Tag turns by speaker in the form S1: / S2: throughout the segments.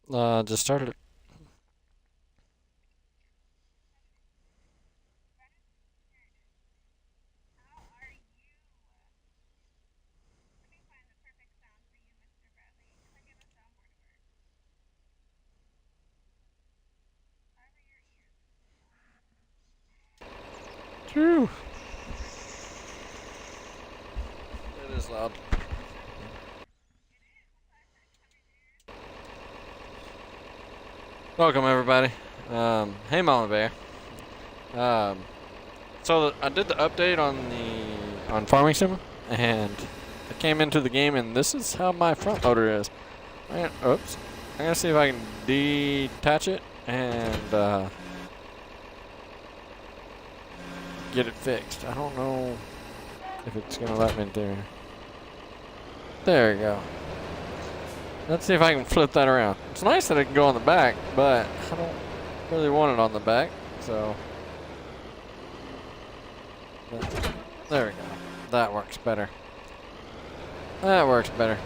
S1: Just started it. Phew. It is loud. Welcome everybody. Hey Mama Bear. Um, I did the update on Farming Sim, and I came into the game, and this is how my front loader is. Oops. I'm gonna see if I can detach it and get it fixed. I don't know if it's gonna let me through. There we go. Let's see if I can flip that around. It's nice that it can go on the back, but I don't really want it on the back, so. There we go. That works better. That works better.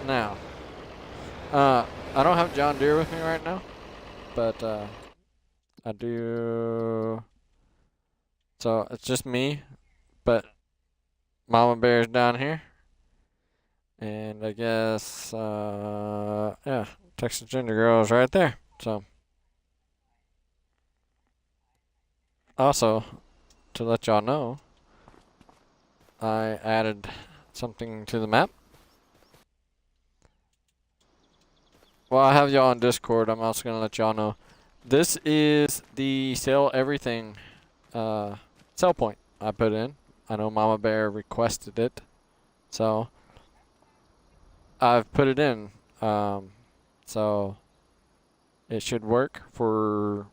S1: Now, I don't have John Deere with me right now, but I do. So it's just me, but Mama Bear's down here. And I guess, yeah, TexasGingerGirl is right there. So, also, to let y'all know, I added something to the map. Well, I have y'all on Discord. I'm also going to let y'all know. This is the sell everything sell point I put in. I know Mama Bear requested it. So, I've put it in. So it should work for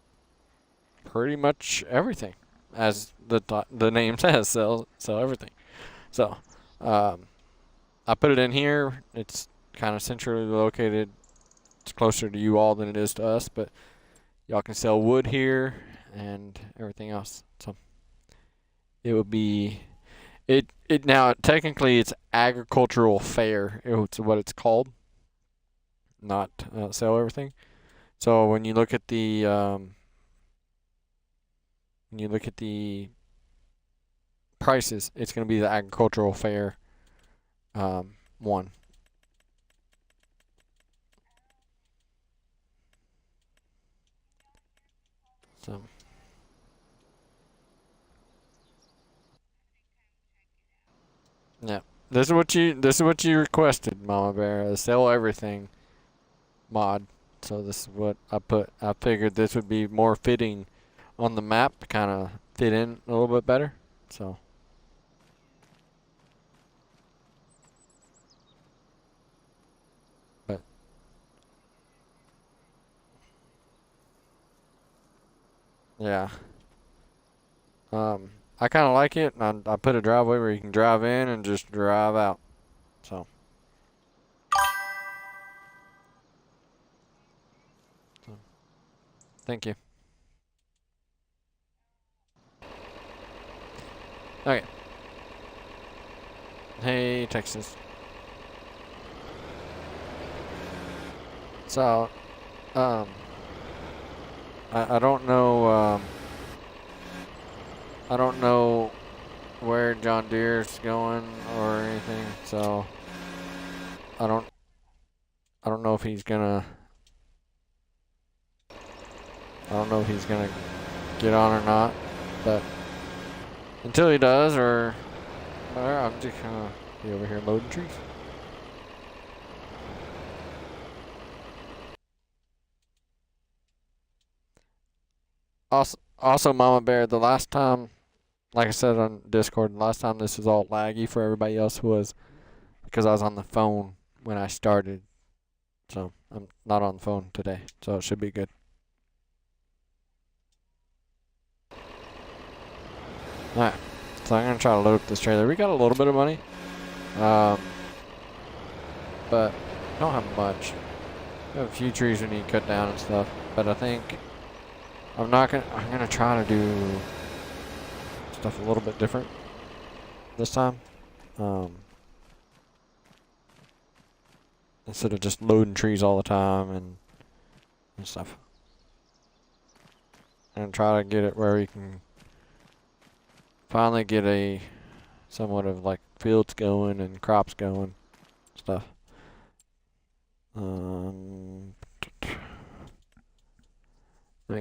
S1: pretty much everything, as the name says, sell everything. So I put it in here. It's kind of centrally located. It's closer to you all than it is to us, but y'all can sell wood here and everything else. So it would be it now technically it's agricultural fair. It's what it's called, not sell everything. So when you look at the prices, it's going to be the agricultural fair one. So yeah, this is what you requested, Mama Bear. Sell everything mod. So this is what I put. I figured this would be more fitting on the map to kind of fit in a little bit better. So. But yeah. I kind of like it, and I put a driveway where you can drive in and just drive out. So. So thank you. Okay. Hey, Texas. So, um, I don't know, I don't know where John Deere's going or anything, so I don't, I don't know if he's gonna, I don't know if he's gonna get on or not, but until he does, or I'm just gonna be over here loading trees. Also, Mama Bear, the last time, like I said on Discord, the last time this was all laggy for everybody else was because I was on the phone when I started. So I'm not on the phone today, so it should be good. Alright, so I'm gonna try to load up this trailer. We got a little bit of money, but don't have much. We have a few trees we need to cut down and stuff, but I think I'm gonna try to do stuff a little bit different this time. Instead of just loading trees all the time and and stuff. And try to get it where we can finally get a somewhat of like fields going and crops going, stuff. I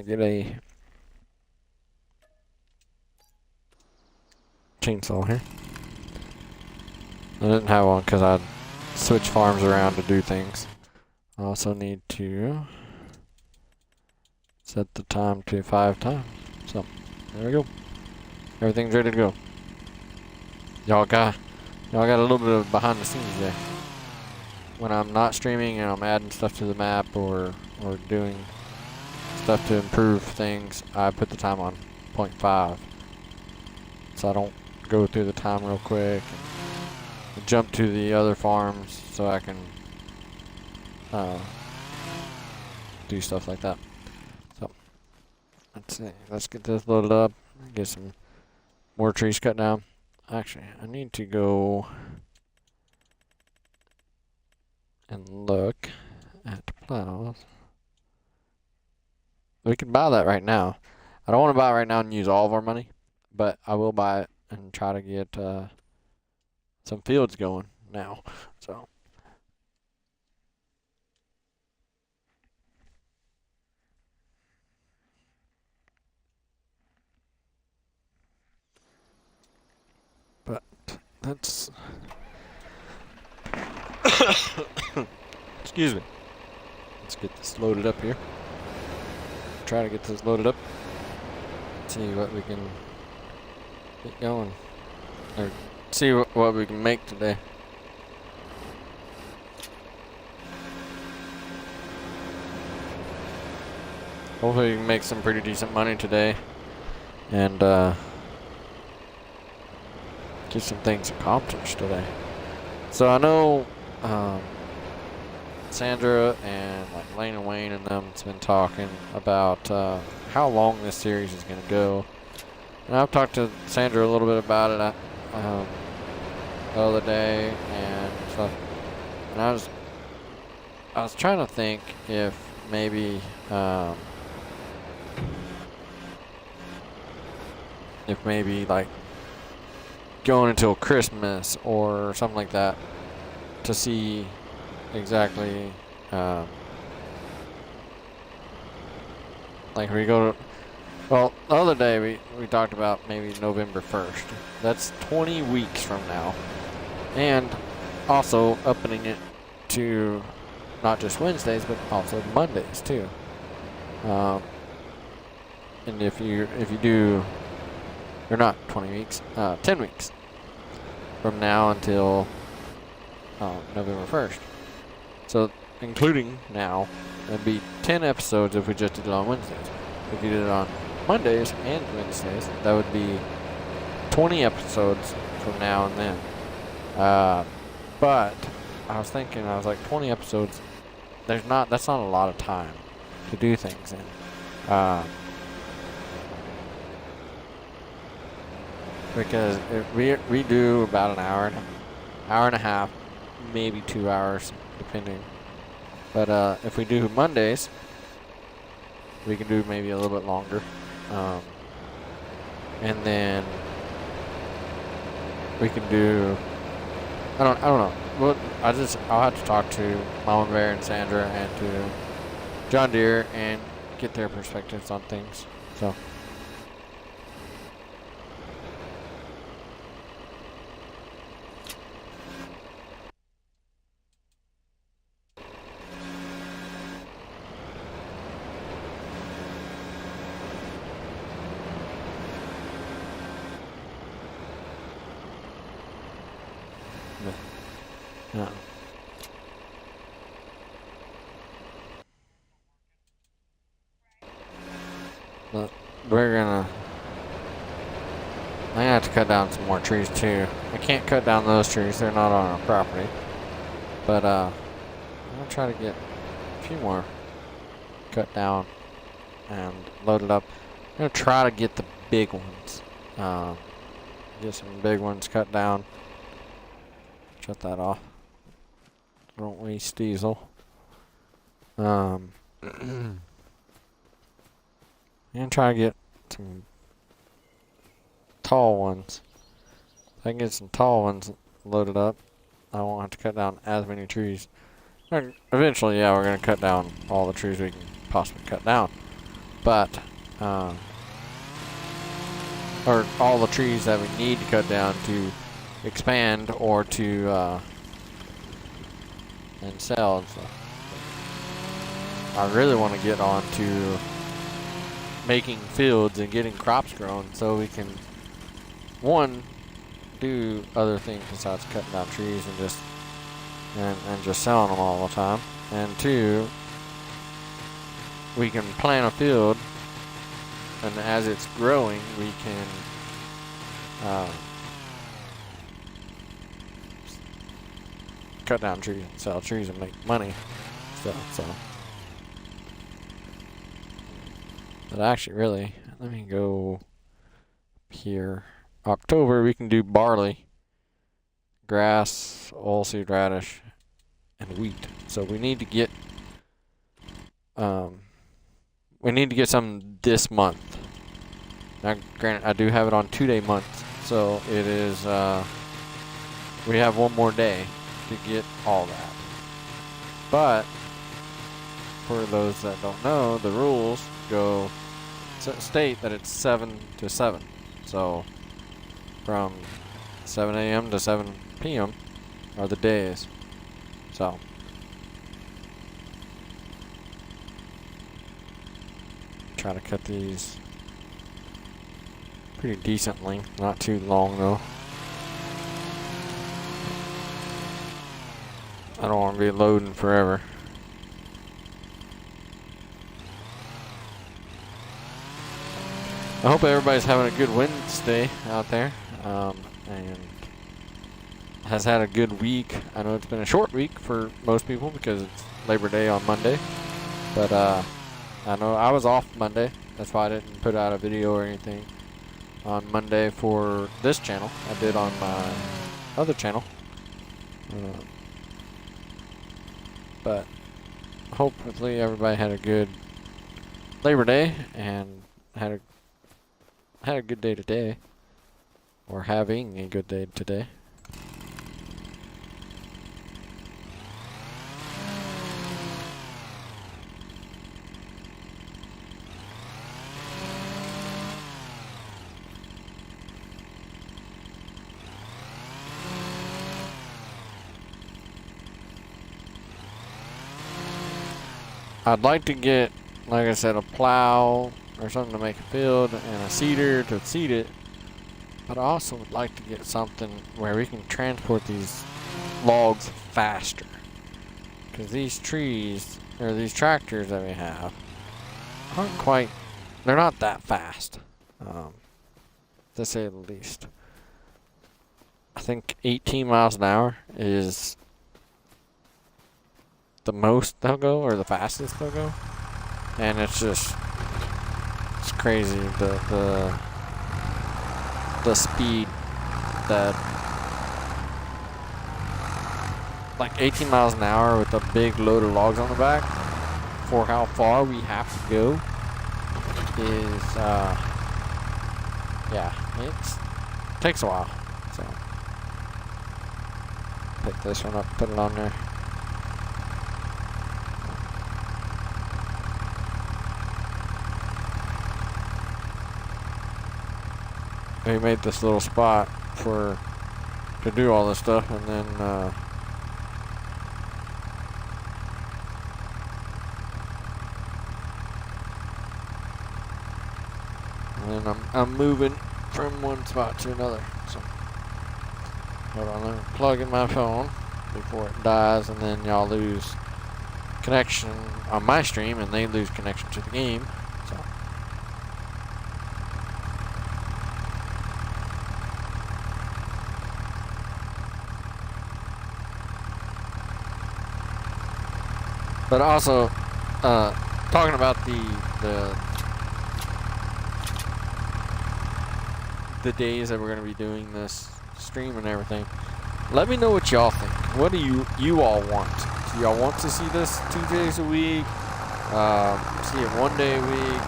S1: get a chainsaw here. I didn't have one because I'd switch farms around to do things. I also need to set the time to 5 times. So, there we go. Everything's ready to go. Y'all got a little bit of behind the scenes there. When I'm not streaming and I'm adding stuff to the map or doing stuff to improve things, I put the time on 0.5. So I don't go through the time real quick and jump to the other farms so I can do stuff like that. So let's see. Let's get this loaded up. Get some more trees cut down. Actually, I need to go and look at plows. We can buy that right now. I don't want to buy it right now and use all of our money, but I will buy it and try to get some fields going now. So. But that's... Excuse me. Let's get this loaded up here. Try to get this loaded up. See what we can get going. Or see what we can make today. Hopefully we can make some pretty decent money today. And get some things accomplished today. So I know Sandra and like Lane and Wayne and them's been talking about how long this series is going to go. And I've talked to Sandra a little bit about it the other day and stuff. And I was trying to think if maybe like going until Christmas or something like that to see exactly like we go to, well, the other day we talked about maybe November 1st. That's 20 weeks from now. And also opening it to not just Wednesdays but also Mondays too. And if you do, or not 20 weeks, 10 weeks from now until November 1st. So, including now, it'd be 10 episodes if we just did it on Wednesdays. If you did it on Mondays and Wednesdays, that would be 20 episodes from now and then. But I was thinking, I was like, 20 episodes, that's not a lot of time to do things in. Because we do about an hour and a half, maybe 2 hours, depending. But if we do Mondays, we can do maybe a little bit longer. And then we can do, I don't know. Well, I'll have to talk to Mamabear and Sandra and to Johndeere and get their perspectives on things. So. Yeah. But I'm gonna have to cut down some more trees too. I can't cut down those trees, they're not on our property. But I'm gonna try to get a few more cut down and loaded up. I'm gonna try to get the big ones. Get some big ones cut down. Shut that off. Don't waste diesel. And try to get some tall ones. If I can get some tall ones loaded up, I won't have to cut down as many trees. And eventually, yeah, we're going to cut down all the trees we can possibly cut down. But, or all the trees that we need to cut down to expand or to, and sell and stuff. I really want to get on to making fields and getting crops grown so we can, one, do other things besides cutting down trees and just selling them all the time, and two, we can plant a field, and as it's growing we can cut down trees and sell trees and make money stuff. So but actually, really, let me go here. October, we can do barley, grass, oilseed radish, and wheat. So we need to get some this month. Now, granted, I do have it on 2-day months, so it is. We have one more day to get all that. But for those that don't know, the rules go state that it's 7 to 7. So from 7 a.m. to 7 p.m. are the days. So try to cut these pretty decently, not too long though. I don't want to be loading forever. I hope everybody's having a good Wednesday out there, and has had a good week. I know it's been a short week for most people because it's Labor Day on Monday, but I know I was off Monday. That's why I didn't put out a video or anything on Monday for this channel. I did on my other channel, but hopefully everybody had a good Labor Day and had a good day today, or having a good day today. I'd like to get, like I said, a plow or something to make a field and a seeder to seed it, but I also would like to get something where we can transport these logs faster, because these trees or these tractors that we have aren't quite, they're not that fast, to say the least. I think 18 miles an hour is the most they'll go, or the fastest they'll go, and it's just, it's crazy the speed that, like 18 miles an hour with a big load of logs on the back for how far we have to go is yeah, it takes a while. So pick this one up, put it on there. We made this little spot to do all this stuff, and then I'm moving from one spot to another. So hold on, let me plug in my phone before it dies, and then y'all lose connection on my stream, and they lose connection to the game. So. But also, talking about the days that we're going to be doing this stream and everything, let me know what y'all think. What do you all want? Do y'all want to see this 2 days a week? See it 1 day a week?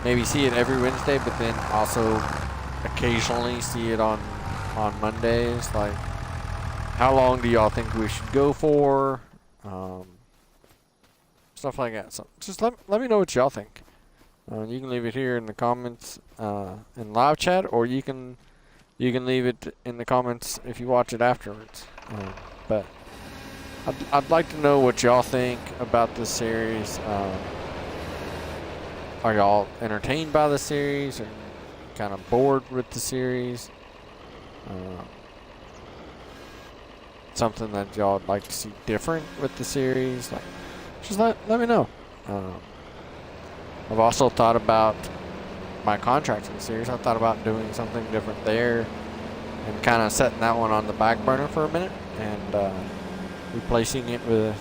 S1: maybe see it every Wednesday, but then also occasionally see it on Mondays. Like, how long do y'all think we should go for? Stuff like that. So just let me know what y'all think. You can leave it here in the comments in live chat, or you can leave it in the comments if you watch it afterwards. But I'd like to know what y'all think about this series. Are y'all entertained by the series, or kind of bored with the series? Something that y'all would like to see different with the series? Like, just let me know. I've also thought about my contracting series. I thought about doing something different there, and kind of setting that one on the back burner for a minute, and replacing it with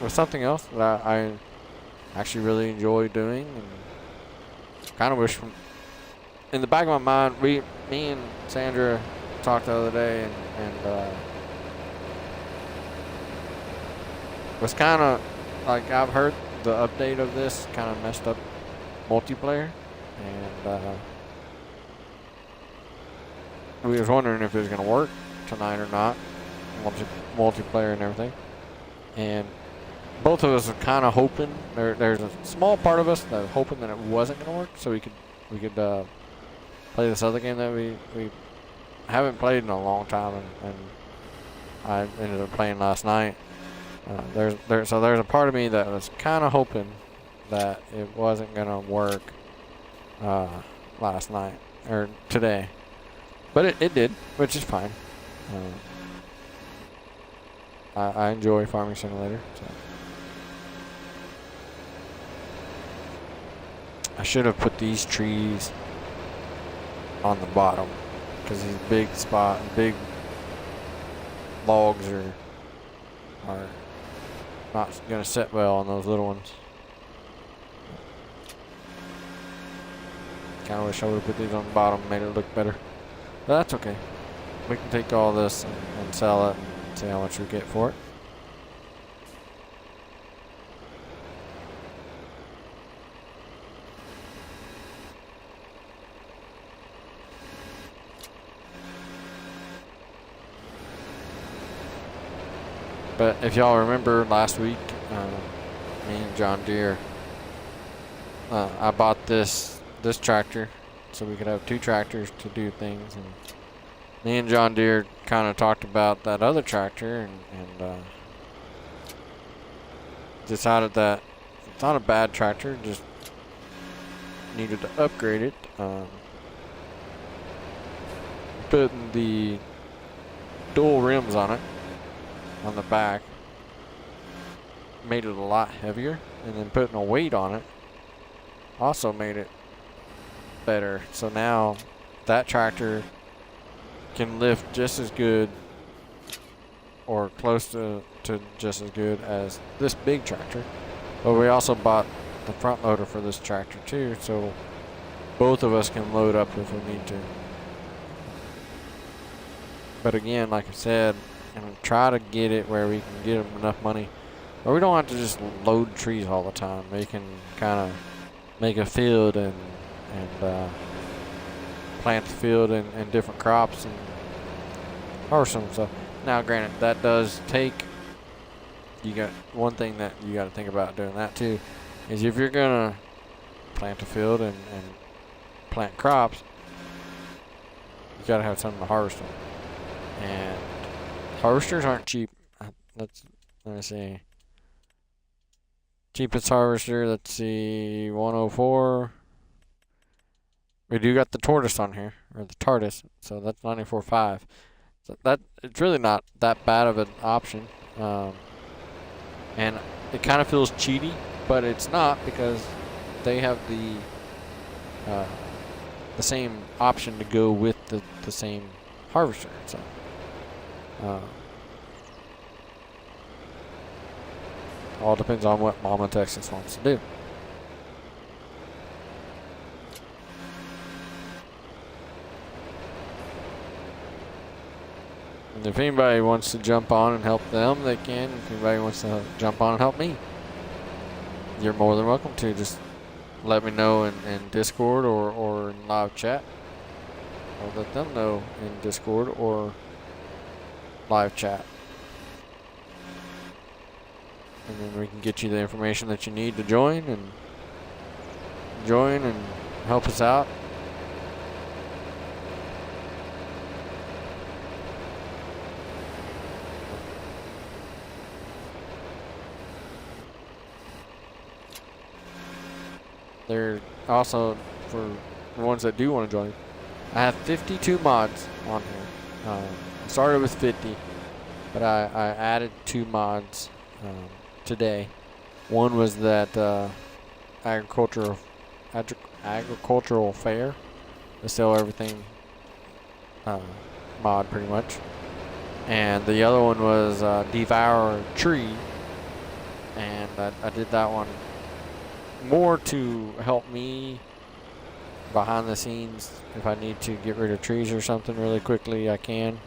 S1: something else that I actually really enjoy doing, and kind of wish in the back of my mind, me and Sandra talked the other day, and was kind of like, I've heard the update of this kind of messed up multiplayer, and we was wondering if it was going to work tonight or not, multiplayer and everything. And both of us are kind of hoping, there's a small part of us that was hoping that it wasn't going to work, so we could play this other game that we haven't played in a long time, and I ended up playing last night. So there's a part of me that was kind of hoping that it wasn't going to work last night or today, but it did, which is fine. I enjoy Farming Simulator, so I should have put these trees on the bottom, because these big logs are not going to sit well on those little ones. Kind of wish I would have put these on the bottom, made it look better. But that's okay. We can take all this and sell it and see how much we get for it. But if y'all remember last week, me and Johndeere, I bought this tractor so we could have two tractors to do things, and me and Johndeere kind of talked about that other tractor, and decided that it's not a bad tractor, just needed to upgrade it. Putting the dual rims on it on the back made it a lot heavier, and then putting a weight on it also made it better. So now that tractor can lift just as good or close to just as good as this big tractor. But we also bought the front loader for this tractor too, so both of us can load up if we need to. But again, like I said, and try to get it where we can get them enough money, or we don't have to just load trees all the time. We can kind of make a field and plant the field and different crops and harvest them. So now, granted, that does take. You got one thing that you got to think about doing that too, is if you're gonna plant a field and plant crops, you got to have something to harvest them, and harvesters aren't cheap. Let me see. Cheapest harvester, let's see, 104. We do got the tortoise on here, or the TARDIS, so that's 94.5. So that it's really not that bad of an option, and it kind of feels cheaty, but it's not, because they have the same option to go with the same harvester. So. All depends on what Mama Texas wants to do. And if anybody wants to jump on and help them, they can. If anybody wants to jump on and help me, you're more than welcome to. Just let me know in Discord or in live chat. Or let them know in Discord or live chat. And then we can get you the information that you need to join and help us out. They're also, for the ones that do want to join, I have 52 mods on here. I started with 50, but I added 2 mods today. One was that agricultural fair, the sell everything mod pretty much. And the other one was devour a tree, and I did that one more to help me behind the scenes. If I need to get rid of trees or something really quickly, I can.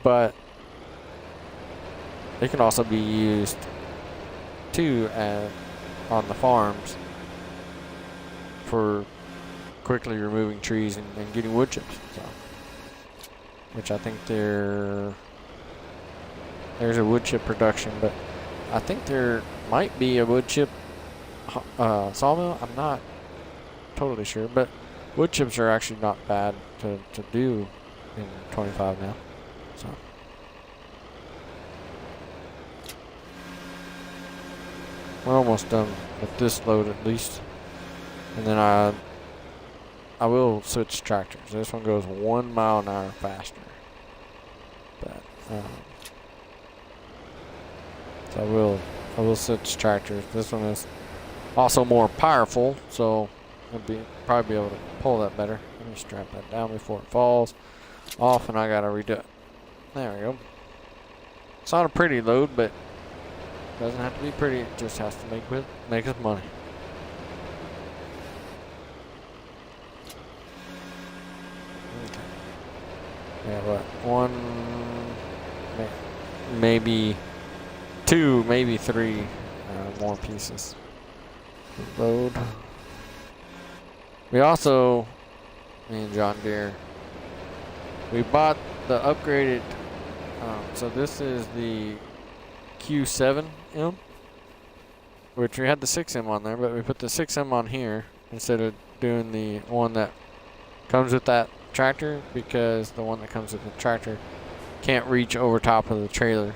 S1: But it can also be used too on the farms for quickly removing trees and getting wood chips. So, which I think there's a wood chip production, but I think there might be a wood chip sawmill. I'm not totally sure, but wood chips are actually not bad to do in 25 now. So we're almost done with this load at least, and then I will switch tractors. This one goes 1 mile an hour faster, but so I will switch tractors. This one is also more powerful, so I'll probably be able to pull that better. Let me strap that down before it falls off, and I gotta redo it. There we go. It's not a pretty load, but it doesn't have to be pretty. It just has to make us money. Okay. Yeah, but 1, maybe 2, maybe 3 more pieces. Load. We also, me and Johndeere, we bought the upgraded, so this is the Q7M, which we had the 6M on there, but we put the 6M on here instead of doing the one that comes with that tractor, because the one that comes with the tractor can't reach over top of the trailer.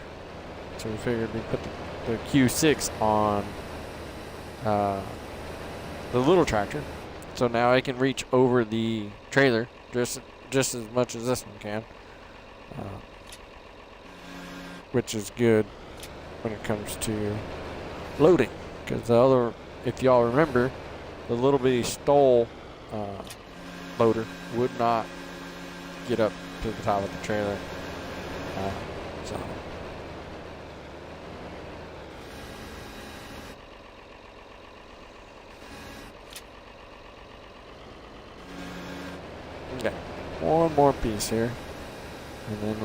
S1: So we figured we'd put the Q6 on the little tractor, so now I can reach over the trailer just as much as this one can, which is good when it comes to loading, because the other, if y'all remember, the little bitty stole loader would not get up to the top of the trailer. So okay, one more piece here, and then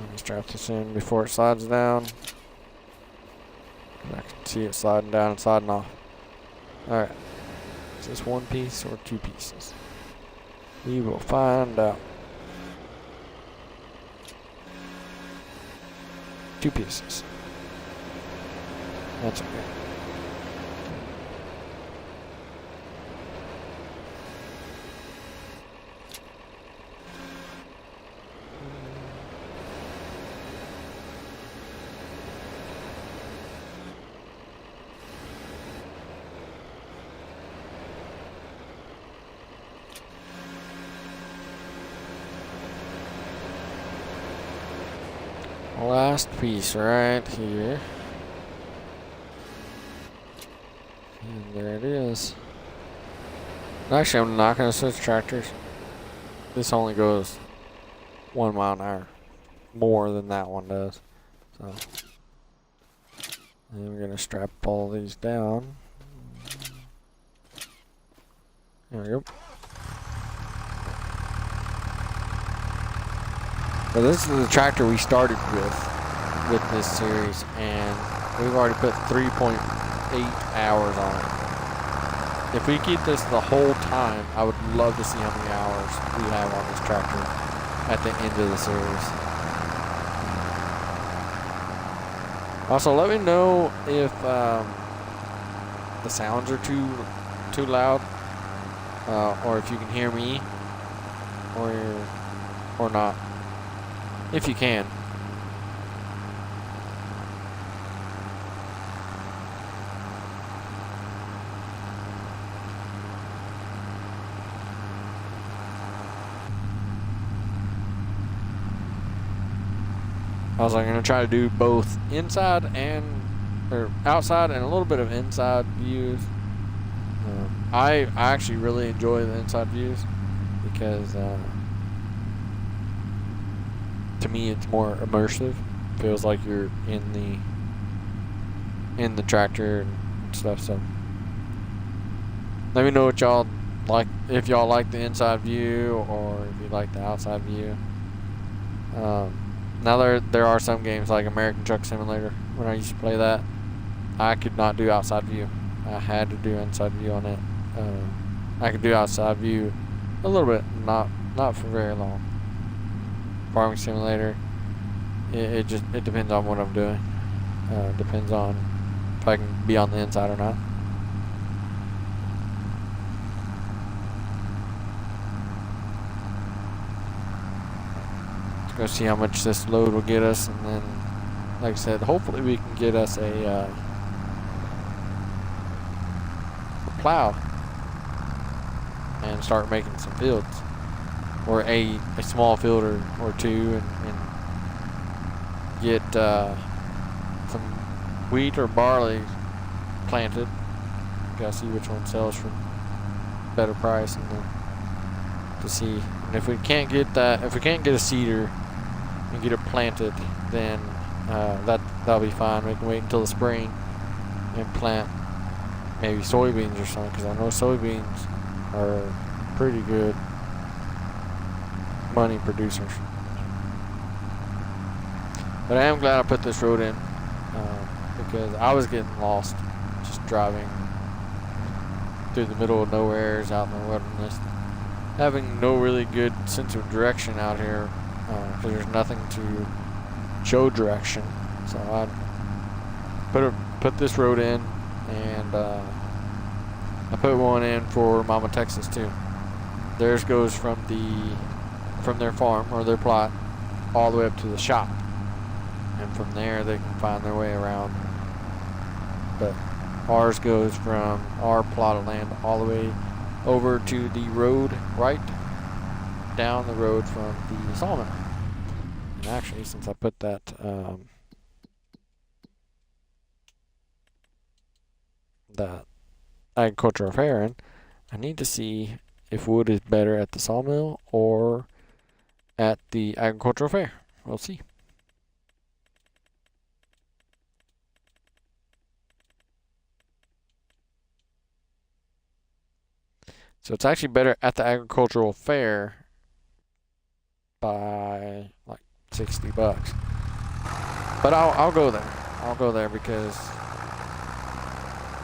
S1: let me strap this in before it slides down. I can see it sliding down and sliding off. Alright, is this 1 piece or 2 pieces? We will find out. 2 pieces. That's okay. Last piece right here. And there it is. Actually, I'm not going to switch tractors. This only goes 1 mile an hour more than that one does. So, and we're going to strap all these down. There we go. So this is the tractor we started with this series, and We've already put 3.8 hours on it. If we keep this the whole time, I would love to see how many hours we have on this tractor at the end of the series. Also, let me know if the sounds are too loud, or if you can hear me, or not. If you can. Also, I'm going to try to do both inside or outside and a little bit of inside views. I actually really enjoy the inside views because to me it's more immersive. Feels like you're in the tractor and stuff. So let me know what y'all like, if y'all like the inside view or if you like the outside view. Now there are some games like American Truck Simulator. When I used to play that, I could not do outside view. I had to do inside view on it. I could do outside view a little bit, not for very long. Farming Simulator, it depends on what I'm doing. Depends on if I can be on the inside or not. Go see how much this load will get us, and then, like I said, hopefully we can get us a plow and start making some fields, or a small field or two, and get some wheat or barley planted. Gotta see which one sells for better price, and then to see. And if we can't get that, if we can't get a seeder and get it planted, then that'll be fine. We can wait until the spring and plant maybe soybeans or something, because I know soybeans are pretty good money producers. But I am glad I put this road in, because I was getting lost just driving through the middle of nowheres out in the wilderness, having no really good sense of direction out here, because there's nothing to show direction. So I put this road in, and I put one in for Mama Texas too. Theirs goes from their farm or their plot all the way up to the shop, and from there they can find their way around. But ours goes from our plot of land all the way over to the road, right down the road from the sawmill. And actually, since I put that that agricultural fair in, I need to see if wood is better at the sawmill or at the agricultural fair. We'll see. So it's actually better at the agricultural fair by like $60. But I'll go there. I'll go there because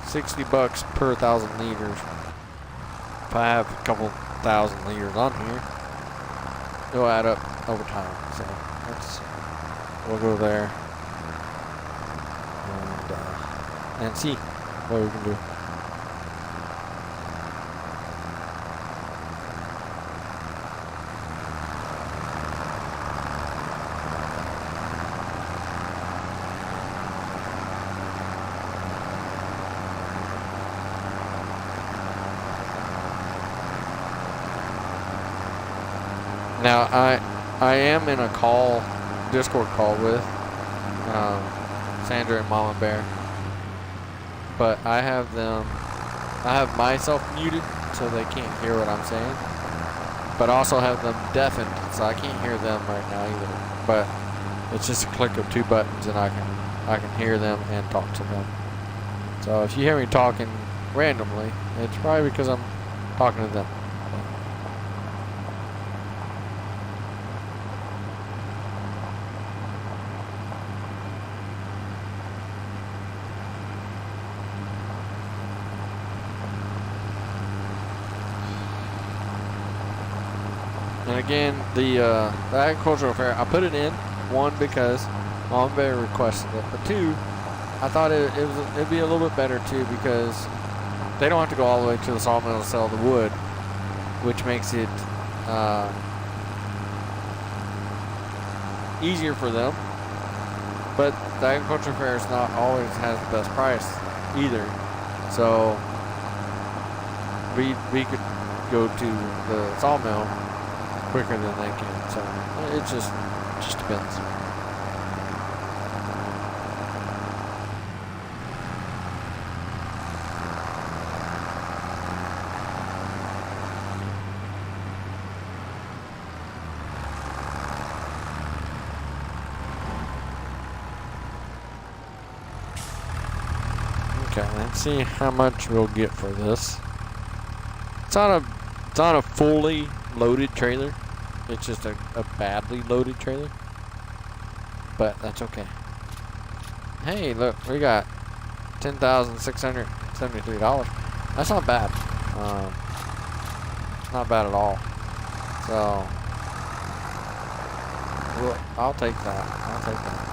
S1: $60 per 1,000 liters. If I have a couple thousand liters on here, it'll add up over time. So we'll go there and see what we can do. Now I am in a Discord call with Sandra and Mamabear, but I have myself muted so they can't hear what I'm saying, but I also have them deafened so I can't hear them right now either. But it's just a click of two buttons and I can hear them and talk to them. So if you hear me talking randomly, it's probably because I'm talking to them. And again, the agricultural fair, I put it in, one, because Mamabear requested it, but two, I thought it'd be a little bit better too, because they don't have to go all the way to the sawmill to sell the wood, which makes it easier for them. But the agricultural fair is not always has the best price either, so we could go to the sawmill quicker than they can. So it just depends. Okay, let's see how much we'll get for this. It's not a fully loaded trailer. It's just a badly loaded trailer. But that's okay. Hey, look, we got $10,673. That's not bad. Not bad at all. So, well, I'll take that. I'll take that.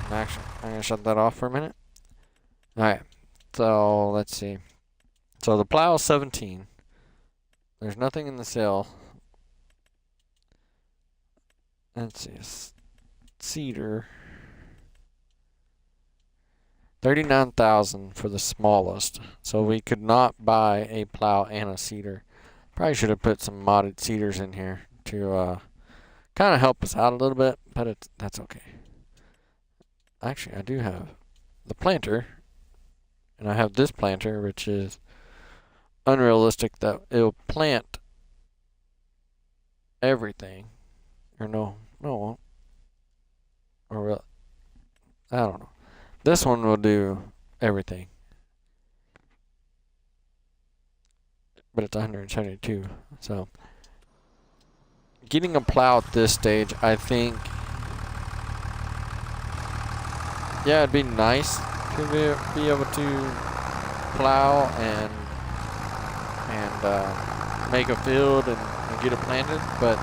S1: Actually, I'm going to shut that off for a minute. Alright, so let's see. So the plow is 17. There's nothing in the sale. Let's see. Cedar. 39,000 for the smallest. So we could not buy a plow and a cedar. Probably should have put some modded cedars in here to kind of help us out a little bit, but that's okay. Actually, I do have the planter, and I have this planter, which is unrealistic that it'll plant everything. Or no, it won't. Or I don't know. This one will do everything. But it's 172, so getting a plow at this stage, I think, yeah, it'd be nice to be able to plow and make a field and get it planted, but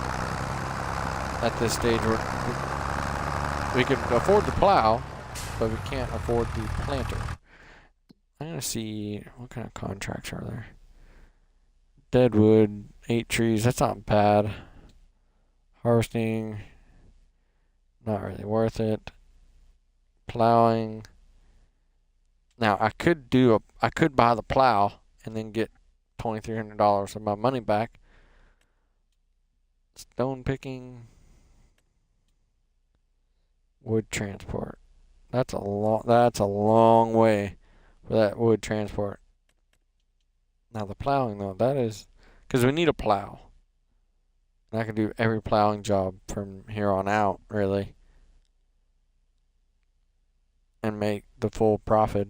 S1: at this stage we can afford the plow, but we can't afford the planter. I'm gonna see what kind of contracts are there. Deadwood, 8 trees, that's not bad. Harvesting, not really worth it. Plowing. Now I could buy the plow and then get $2,300 of my money back. Stone picking, wood transport. That's a long way for that wood transport. Now the plowing though, that is because we need a plow. And I can do every plowing job from here on out, really, and make the full profit.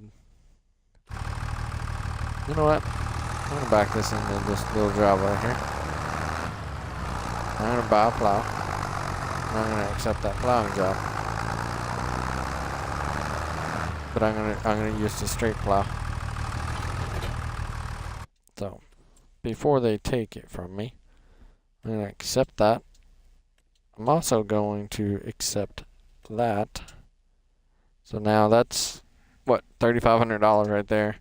S1: You know what? I'm gonna back this into this little job right here. I'm gonna buy a plow. And I'm gonna accept that plowing job. But I'm gonna use the straight plow. So before they take it from me, I'm gonna accept that. I'm also going to accept that. So now that's what, $3,500 right there.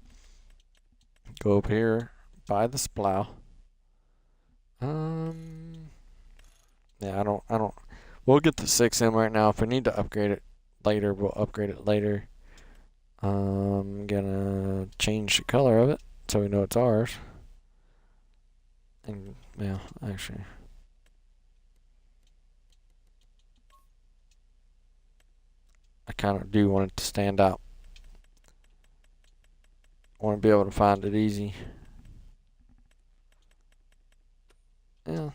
S1: Go up here, buy this plow. Yeah, I don't. We'll get the 6M right now. If we need to upgrade it later, we'll upgrade it later. I'm gonna change the color of it so we know it's ours. And yeah, actually, I kind of do want it to stand out. I want to be able to find it easy. Yeah.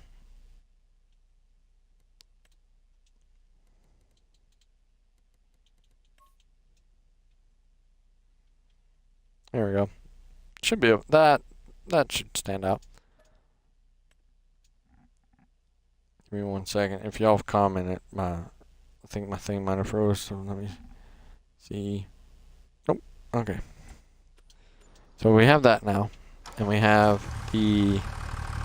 S1: There we go. Should be that should stand out. Give me 1 second. If y'all have commented, my I think my thing might have froze, so let me see. Nope. Okay. So we have that now, and we have the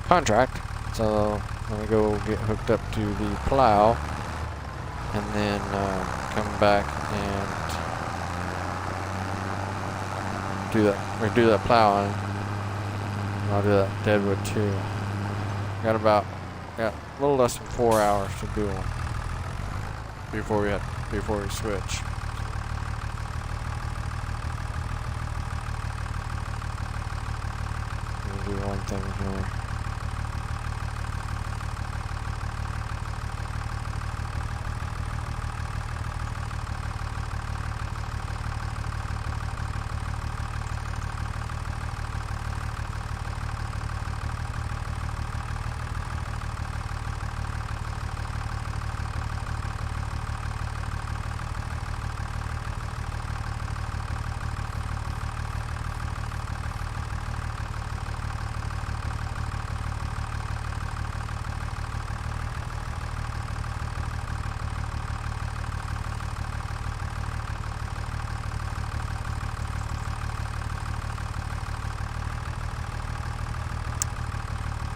S1: contract. So let me go get hooked up to the plow, and then come back and redo that plow, and I'll do that deadwood too. Got a little less than 4 hours to do them before we switch. Let me do one thing here.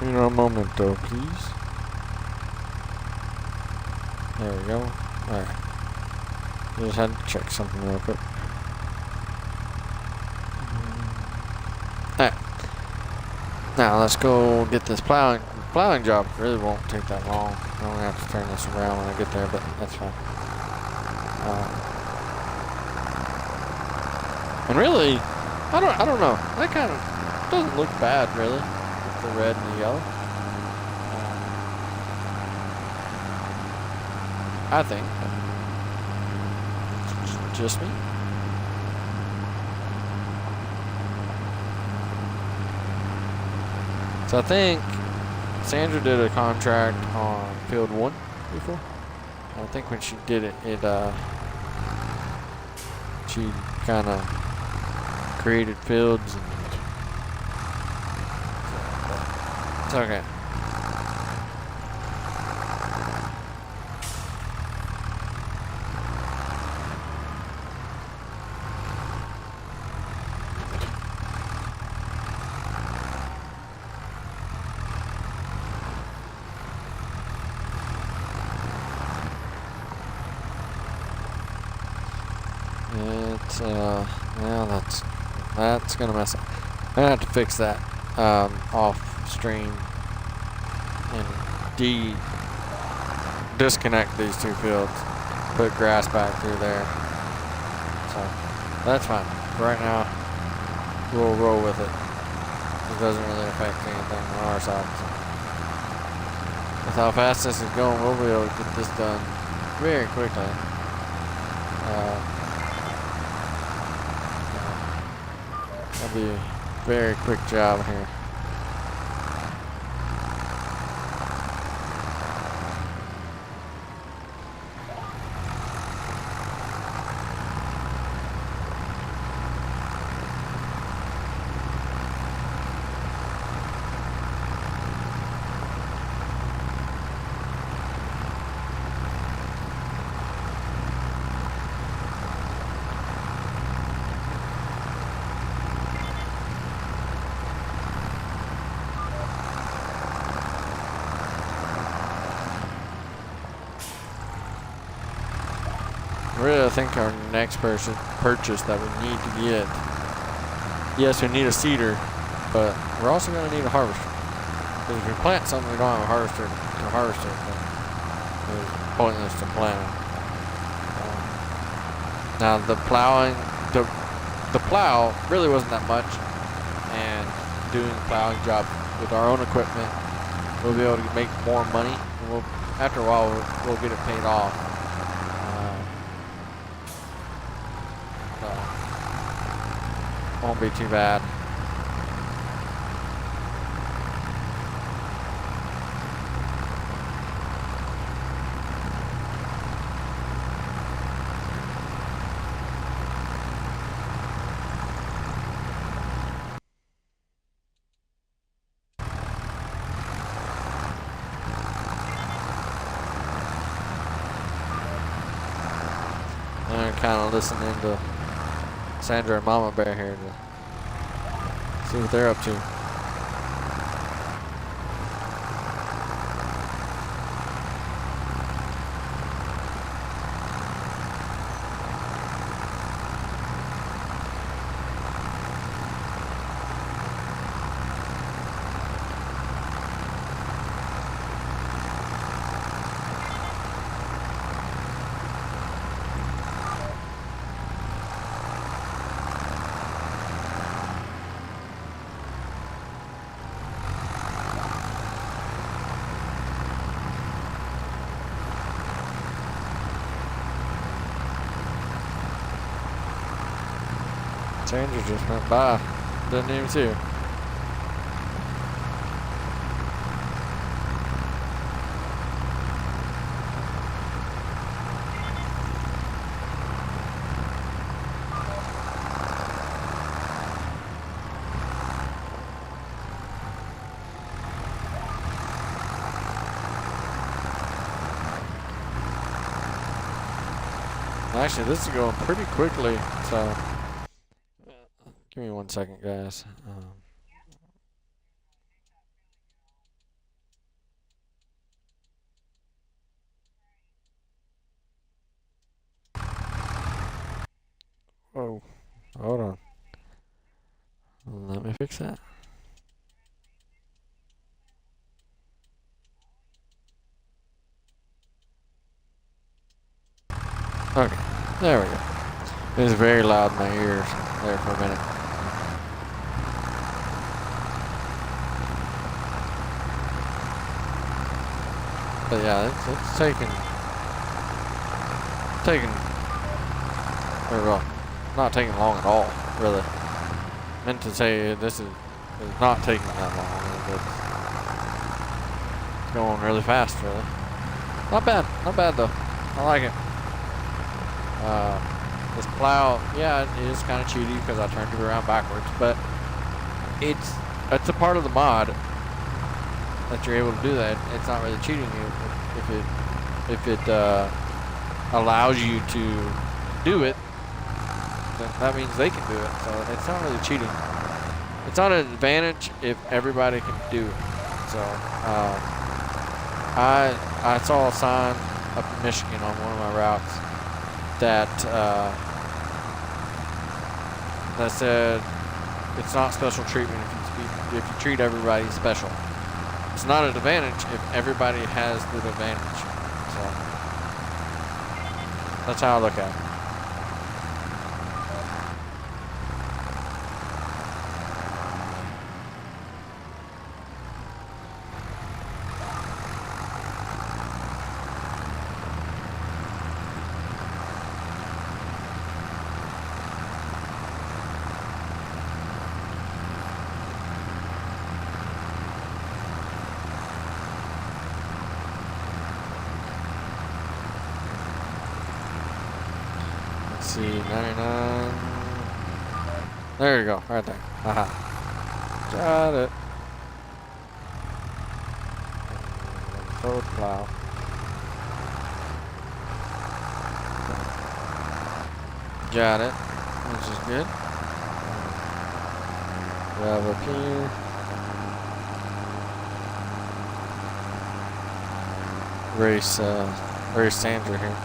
S1: In a momento, please. There we go. Alright. Just had to check something real quick. Alright. Now let's go get this plowing. Plowing job really won't take that long. I'm gonna have to turn this around when I get there, but that's fine. And really, I don't know. That kind of doesn't look bad, really. The red and the yellow. I think. Just me. So I think Sandra did a contract on field 1 before. I think when she did it, she kind of created fields and it's okay. It's well, that's gonna mess up. I'm gonna have to fix that off stream and disconnect these two fields, put grass back through there. So that's fine. Right now, we'll roll with it. It doesn't really affect anything on our side. So with how fast this is going, we'll be able to get this done very quickly. That'll be a very quick job here. Really, I think our next purchase that we need to get, yes, we need a seeder, but we're also going to need a harvester. Because if we plant something we don't have a harvester to harvest it, then it's pointless to plant it. Now the plowing, the plow really wasn't that much, and doing the plowing job with our own equipment, we'll be able to make more money, and after a while we'll get it paid off. Won't be too bad. I'm kind of listening to Sandra and Mama Bear here to see what they're up to. Sandra just went by. Didn't even see her. Actually, this is going pretty quickly, so give me 1 second, guys. Whoa, hold on. Let me fix that. Okay, there we go. It was very loud in my ears there for a minute. But yeah, it's taking, or well, not taking long at all, really. Meant to say this is not taking that long, but it's going really fast, really. Not bad though. I like it. This plow, yeah, it is kind of cheaty because I turned it around backwards, but it's a part of the mod that you're able to do that. It's not really cheating you if it allows you to do it. Then that means they can do it. So it's not really cheating. It's not an advantage if everybody can do it. So I saw a sign up in Michigan on one of my routes that that said it's not special treatment if you treat everybody special. It's not an advantage if everybody has the advantage. So that's how I look at it. See, 99. There you go, right there. Haha. Got it. Forward plow. Got it, which is good. Grab up here. Race Sandra here.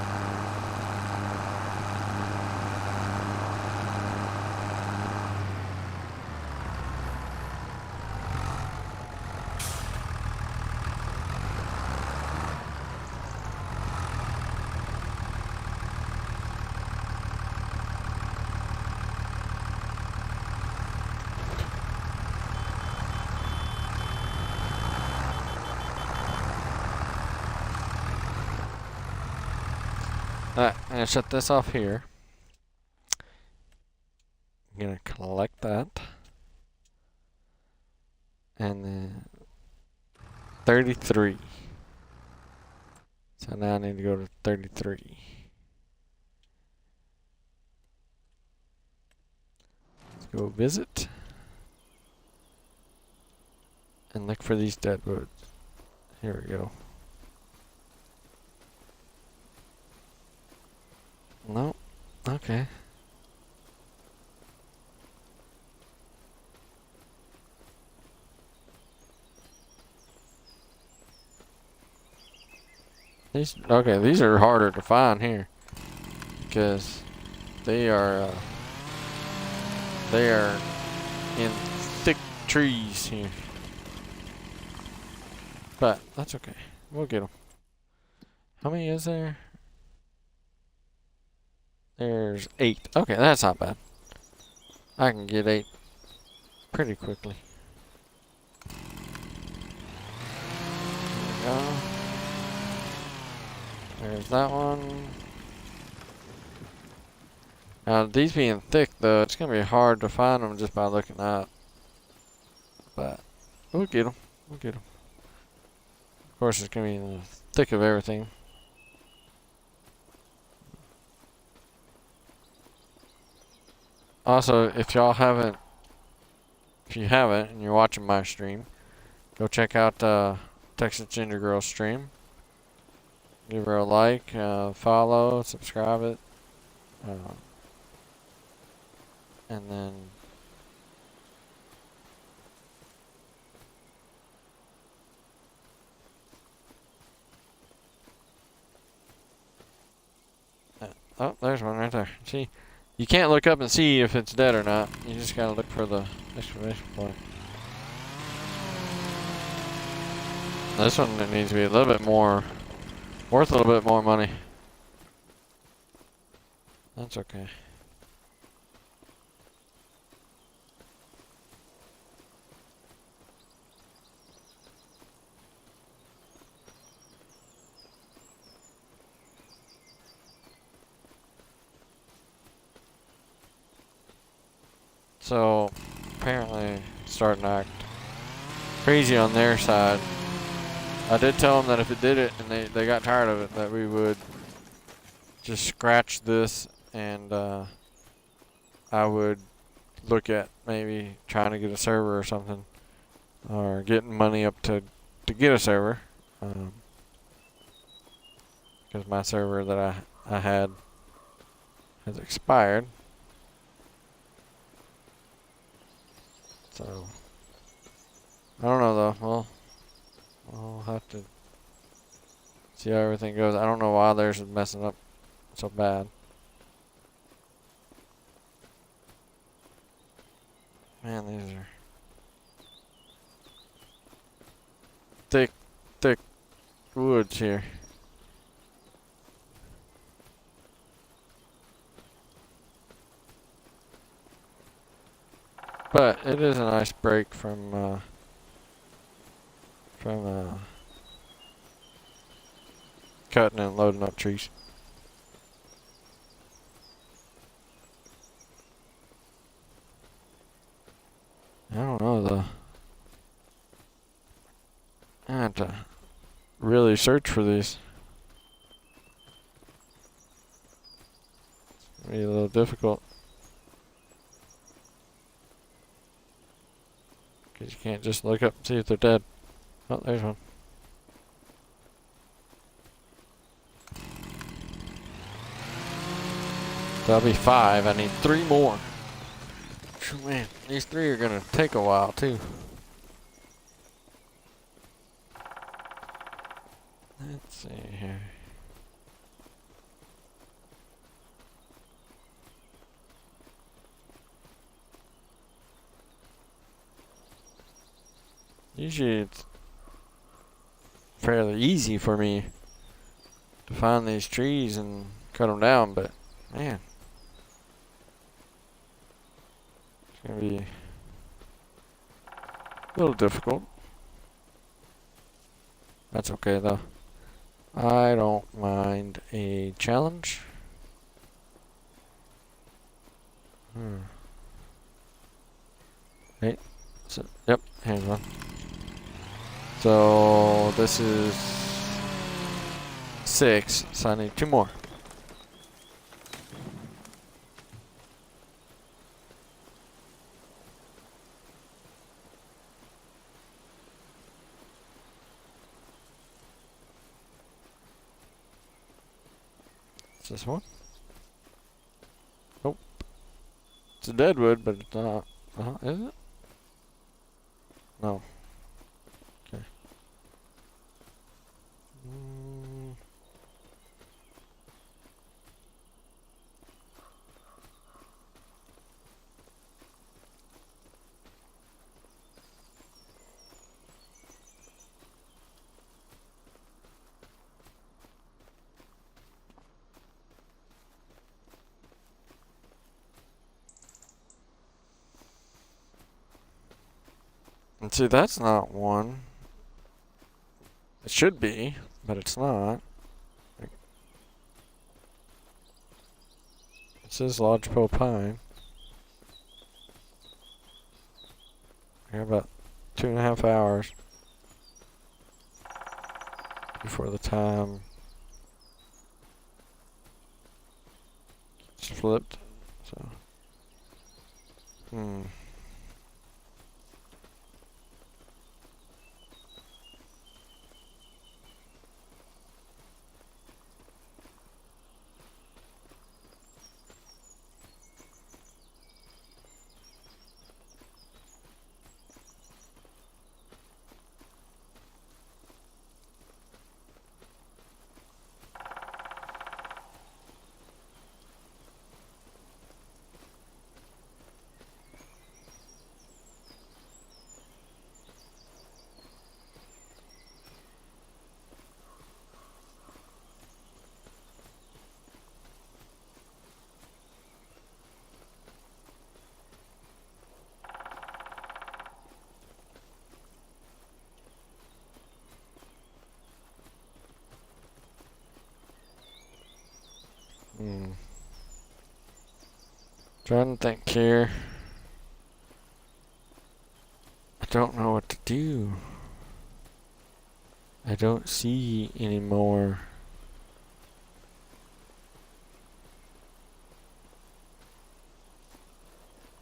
S1: Alright, I'm gonna shut this off here. I'm gonna collect that. And then 33. So now I need to go to 33. Let's go visit. And look for these deadwoods. Here we go. No. Okay. These are harder to find here because they are in thick trees here. But that's okay. We'll get them. How many is there? There's 8. Okay, that's not bad. I can get 8 pretty quickly. There we go. There's that one. Now, these being thick, though, it's going to be hard to find them just by looking up. But we'll get them. We'll get them. Of course, it's going to be in the thick of everything. Also, if you haven't and you're watching my stream, go check out Texas Ginger Girl stream. Give her a like, follow, subscribe it, and then oh, there's one right there. See, you can't look up and see if it's dead or not. You just gotta look for the exclamation point. This one needs to be a little bit more, worth a little bit more money. That's okay. So, apparently, starting to act crazy on their side. I did tell them that if it did it and they got tired of it, that we would just scratch this and I would look at maybe trying to get a server or something, or getting money up to get a server, because my server that I had has expired. So I don't know though. Well, I'll have to see how everything goes. I don't know why theirs is messing up so bad. Man, these are thick woods here. But it is a nice break from cutting and loading up trees. I don't know though. I have to really search for these. It's gonna be a little difficult. Because you can't just look up and see if they're dead. Oh, there's one. That'll be 5. I need 3 more. Man, these 3 are gonna take a while too. Let's see here. Usually it's fairly easy for me to find these trees and cut them down, but man, it's gonna be a little difficult. That's okay though. I don't mind a challenge. Hey, so, yep, hang on. So this is 6, so I need 2 more. Is this one? It's a deadwood, but it's not. Is it? No. Okay. And see, that's not one. It should be, but it's not. It says lodgepole pine. We have about 2.5 hours before the time gets flipped. So, trying to think here. I don't know what to do. I don't see any more.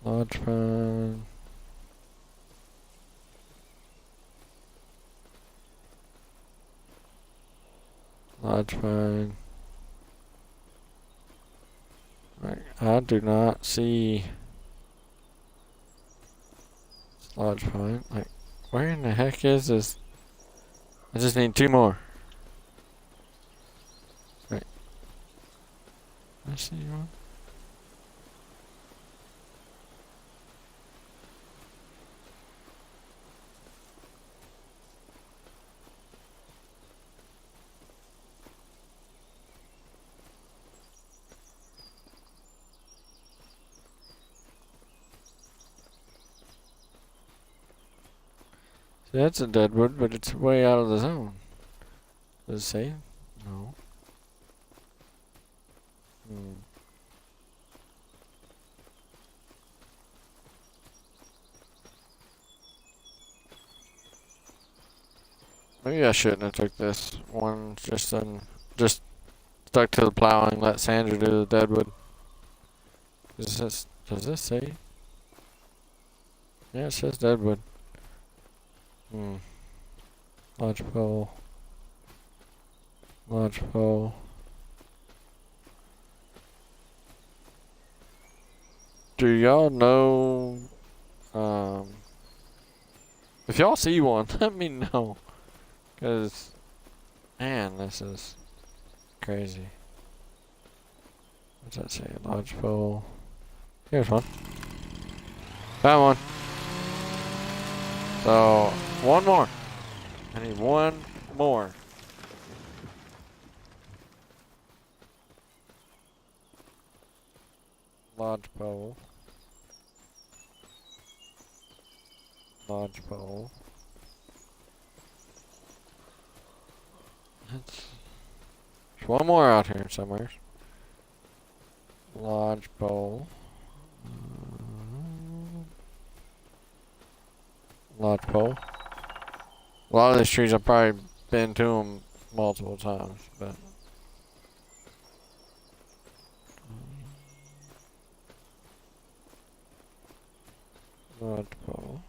S1: Lodge pine. Lodge pine. Right, I do not see lodge pine. Like, where in the heck is this? I just need 2 more. Right. I see one. See, that's a deadwood, but it's way out of the zone. Does it say? No. Maybe I shouldn't have took this one. Just stuck to the plowing. Let Sandra do the deadwood. Does this say? Yeah, it says deadwood. Lodgepole. Lodgepole. Do y'all know? If y'all see one, let me know. Cause, man, this is crazy. What's that say? Lodgepole. Here's one. Found one. So, one more. I need one more. Lodgepole. Lodgepole. There's one more out here somewhere. Lodgepole. Lodgepole. A lot of these trees I've probably been to them multiple times, but lodgepole.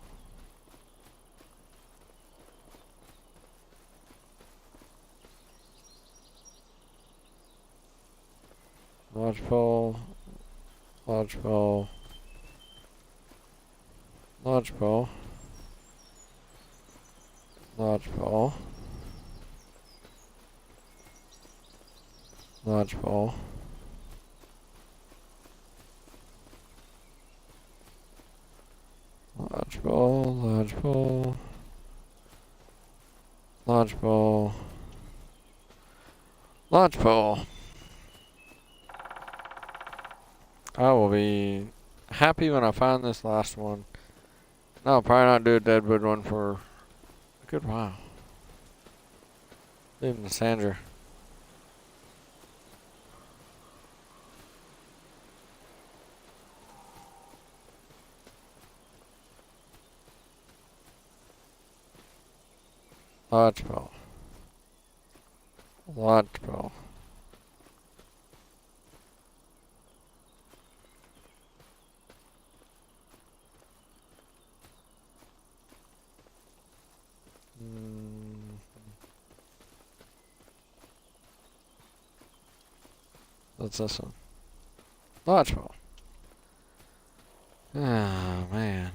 S1: Lodgepole. Lodgepole. Lodgepole. Lodgepole. Lodgepole. Lodgepole. Lodgepole. Lodgepole. Lodgepole. I will be happy when I find this last one. No, I'll probably not do a deadwood one for a good while. Leaving the Sandra. Lodgepole. Lodgepole. What's this one? Lodgepole. Oh, man.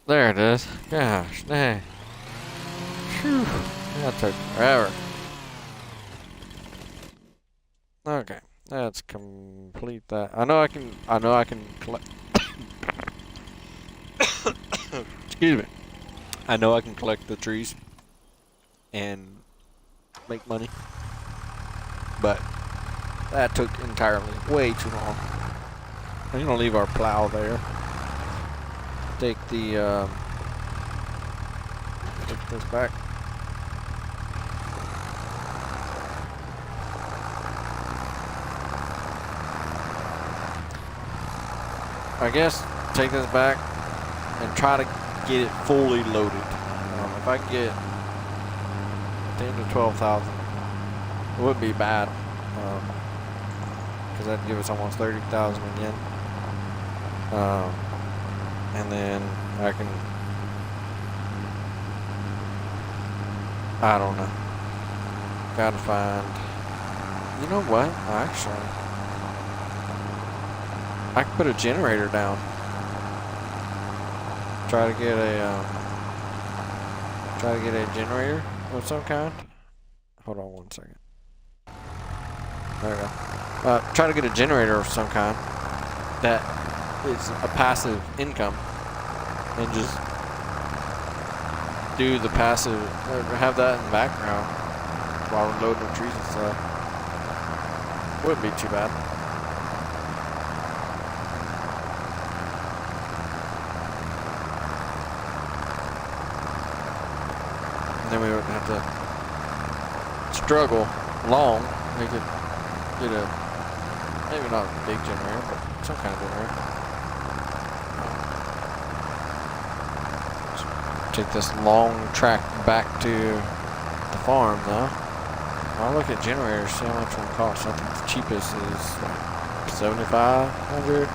S1: There it is. Gosh, dang. Phew. That took forever. Okay, let's complete that. I know I can collect. Excuse me. I know I can collect the trees and make money, but that took entirely way too long. I'm gonna leave our plow there. Take the take this back. I guess take this back and try to get it fully loaded. If I can get 10 to 12,000, it wouldn't be bad, because that'd give us almost 30,000 again. And then I can, I don't know, gotta find, you know what, actually, I can put a generator down, try to get a generator of some kind. Hold on one second. There we go. Try to get a generator of some kind that is a passive income, and just do the passive, or have that in the background while we're loading the trees and stuff. Wouldn't be too bad. And then we wouldn't have to struggle long. We could get a, maybe not a big generator, but some kind of generator. Take this long track back to the farm though. I'll look at generators, see how much one costs. I think the cheapest is like 7,500.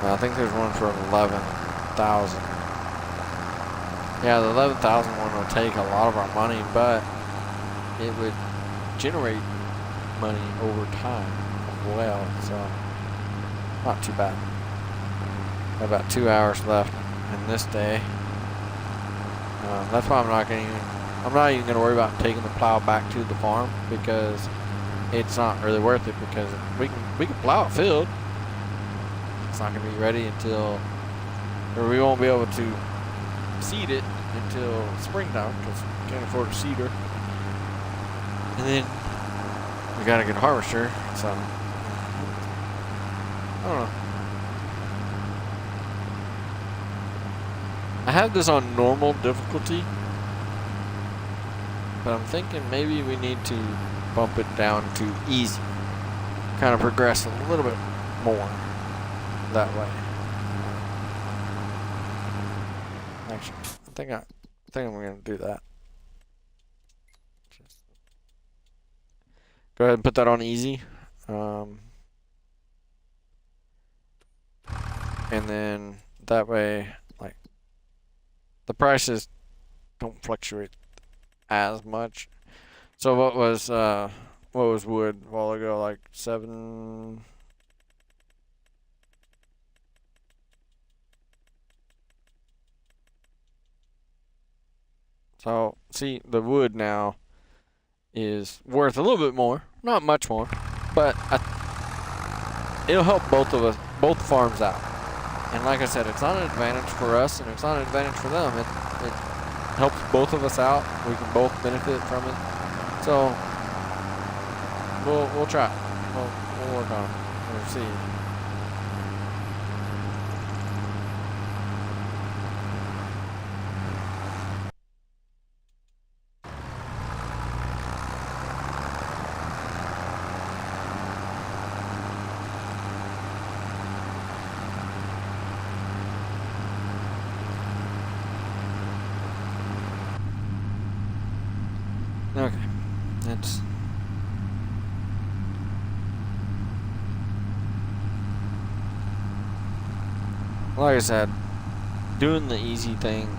S1: I think there's one for 11,000. Yeah, the 11,000 one will take a lot of our money, but it would generate money over time as well, so not too bad. About 2 hours left in this day. That's why I'm not even gonna worry about taking the plow back to the farm, because it's not really worth it, because we can plow it field. It's not gonna be ready until, or we won't be able to seed it until springtime, because we can't afford a seeder. And then we gotta get a harvester, so I don't know. I have this on normal difficulty, but I'm thinking maybe we need to bump it down to easy. Kind of progress a little bit more that way. Actually, I think I'm gonna do that. go ahead and put that on easy. And then that way, like, the prices don't fluctuate as much. So what was wood a while ago? Like 7. So see, the wood now is worth a little bit more, not much more, but it'll help both of us, both farms out. And like I said, it's not an advantage for us, and it's not an advantage for them. It helps both of us out. We can both benefit from it. So we'll try. We'll work on it. We'll see. Okay, that's like I said, doing the easy thing.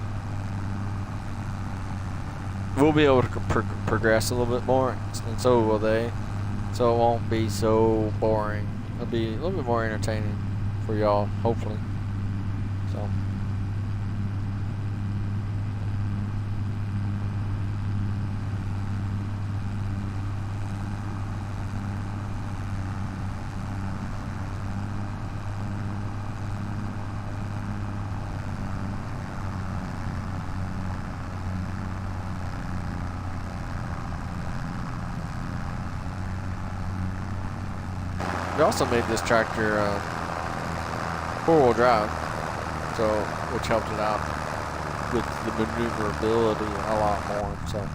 S1: We'll be able to progress a little bit more, and so will they. So it won't be so boring. It'll be a little bit more entertaining for y'all, hopefully. So. We also made this tractor 4-wheel drive, so which helped it out with the maneuverability a lot more. So.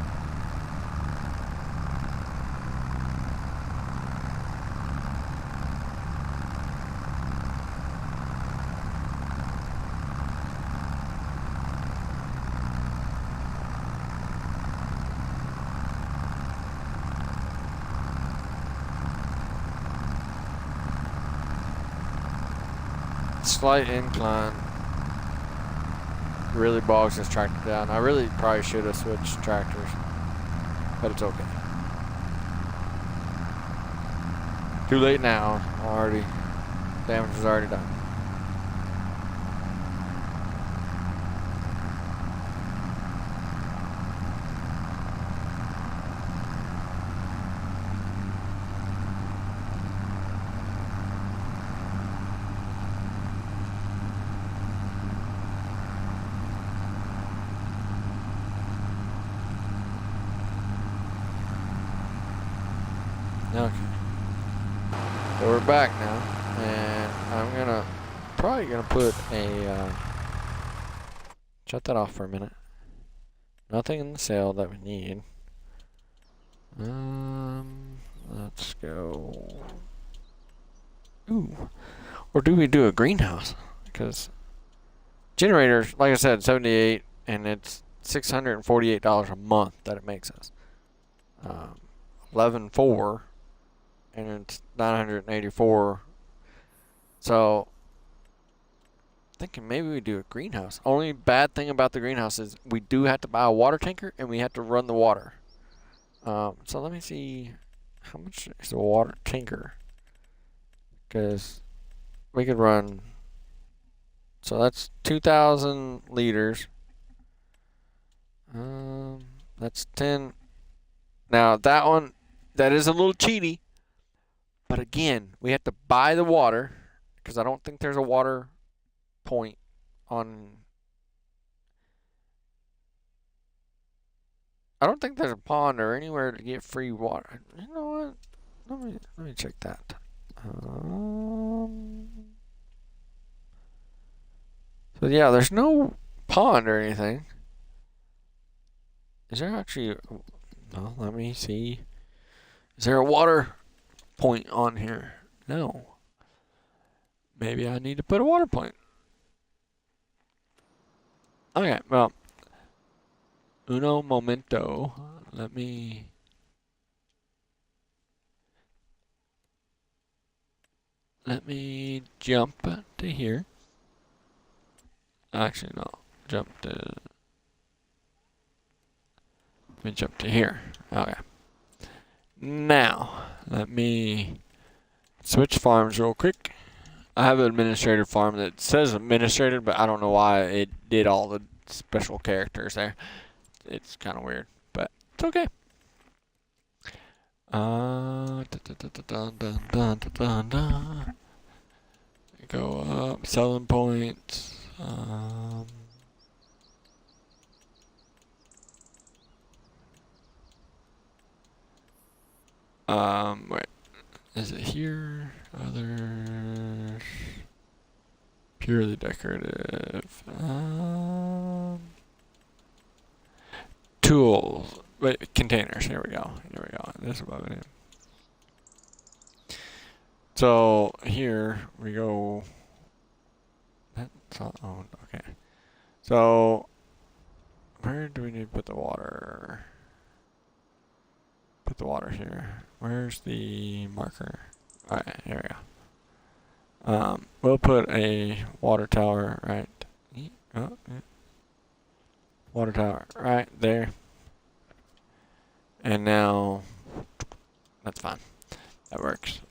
S1: Slight incline really bogs this tractor down. I really probably should have switched tractors, but it's okay. Too late now. Already, damage is already done. Okay, so we're back now, and I'm probably gonna put a shut that off for a minute. Nothing in the sale that we need. Let's go. Ooh, or do we do a greenhouse? Because generators, like I said, 78, and it's $648 a month that it makes us. 11.4. And it's 984. So thinking maybe we do a greenhouse. Only bad thing about the greenhouse is we do have to buy a water tanker and we have to run the water. So let me see how much is a water tanker, because we could run. So that's 2,000 liters. That's 10. Now that one, that is a little cheaty. But again, we have to buy the water, because I don't think there's a water point on. I don't think there's a pond or anywhere to get free water. You know what? Let me check that. So yeah, there's no pond or anything. Is there actually? Well, let me see. Is there a water point on here? No. Maybe I need to put a water point. Okay, well, uno momento. Let me let me jump to here. Actually, no. Let me jump to here. Okay. Now, let me switch farms real quick. I have an administrator farm that says administrator, but I don't know why it did all the special characters there. It's kind of weird, but it's okay. Go up, selling points. Wait, is it here? Others, purely decorative. Tools. Wait, containers. Here we go. Here we go. This is what it is. So here we go. That's all owned. Okay. So where do we need to put the water? Put the water here. Where's the marker? All right, here we go. We'll put a water tower right. Oh, yeah. Water tower right there. And now that's fine. That works.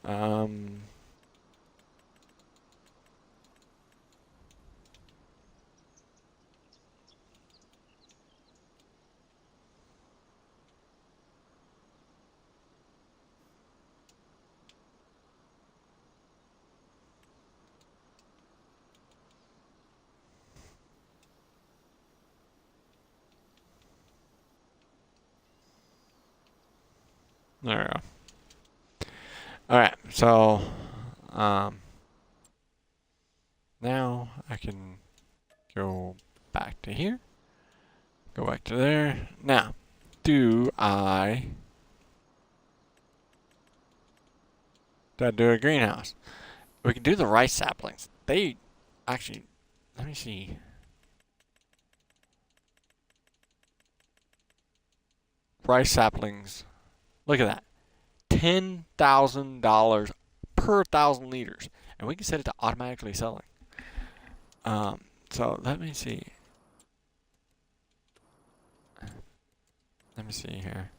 S1: There we go. Alright, so now I can go back to here. Go back to there. Now, do I do a greenhouse? We can do the rice saplings. They actually, let me see. Rice saplings. Look at that. $10,000 per 1,000 liters. And we can set it to automatically selling. So let me see. Let me see here.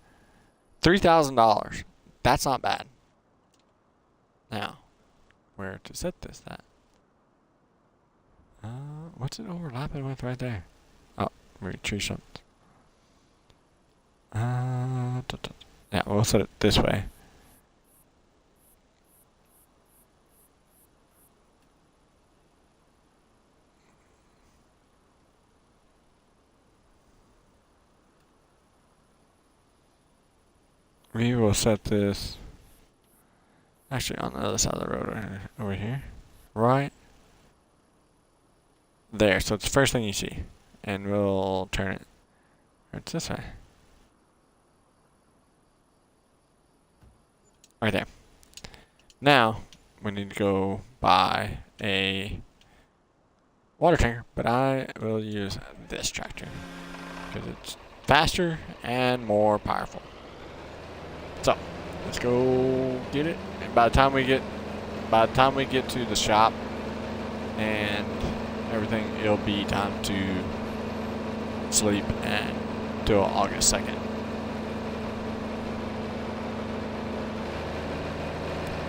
S1: $3,000. That's not bad. Now, where to set this at? What's it overlapping with right there? Oh, tree stumps. Yeah, we'll set it this way. We will set this actually on the other side of the road over here. Right there. So it's the first thing you see. And we'll turn it. It's this way. Right there. Now, we need to go buy a water tanker, but I will use this tractor because it's faster and more powerful. So, let's go get it. And by the time we get to the shop and everything, it'll be time to sleep until August 2nd.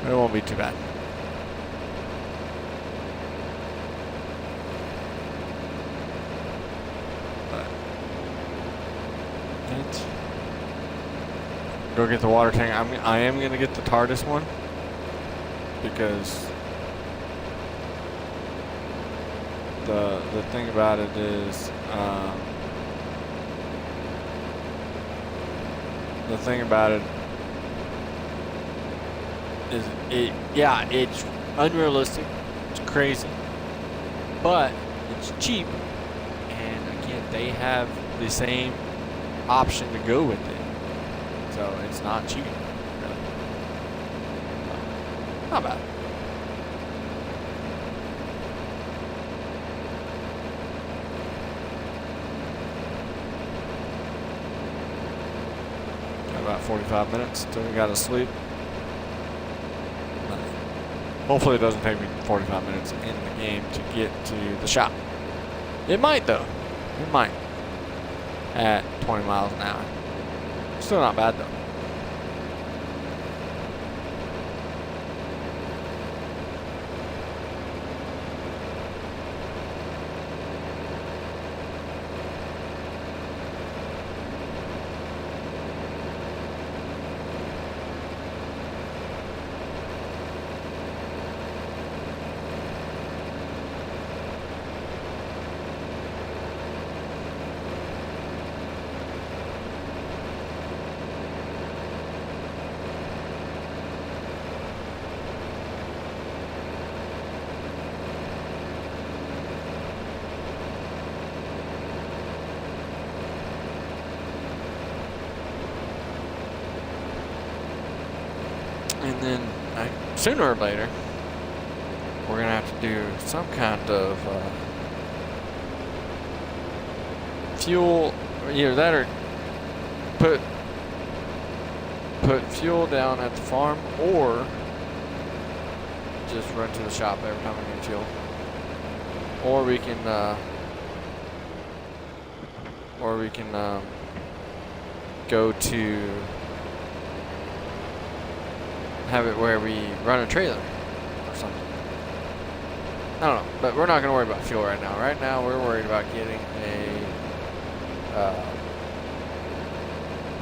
S1: It won't be too bad. But let's go get the water tank. I am gonna get the TARDIS one because the thing about it is it's unrealistic, it's crazy, but it's cheap, and again, they have the same option to go with it, so it's not cheap, really. Not bad. Got about 45 minutes till we gotta sleep. Hopefully it doesn't take me 45 minutes in the game to get to the shop. It might though. It might. At 20 miles an hour. Still not bad though. And then, sooner or later, we're going to have to do some kind of fuel, either that or put fuel down at the farm, or just run to the shop every time we need fuel. Or we can go to have it where we run a trailer or something. I don't know, but we're not going to worry about fuel right now. Right now, we're worried about getting a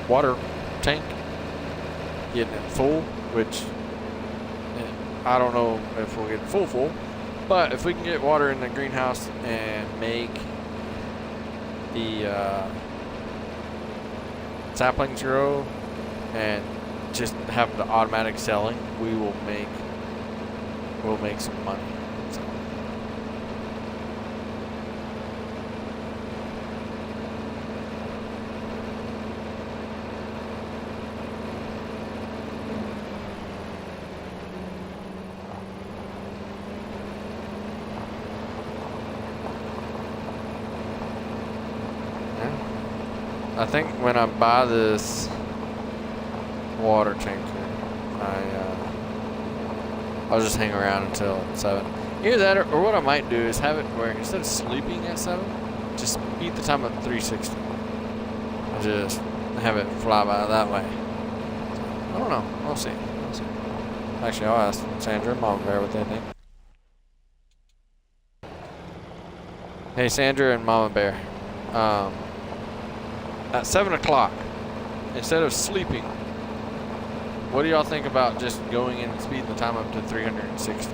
S1: water tank, getting it full, which I don't know if we'll get it full, but if we can get water in the greenhouse and make the saplings grow and just have the automatic selling, we'll make some money. So. Yeah. I think when I buy this water tanker, I'll just hang around until 7. Either that, or what I might do is have it where instead of sleeping at 7, just speed the time up to 360. I'll just have it fly by that way. I don't know. We'll see. Actually, I'll ask Sandra and Mamabear what they think. Hey, Sandra and Mamabear. At 7 o'clock, instead of sleeping, what do y'all think about just going in and speeding the time up to 360?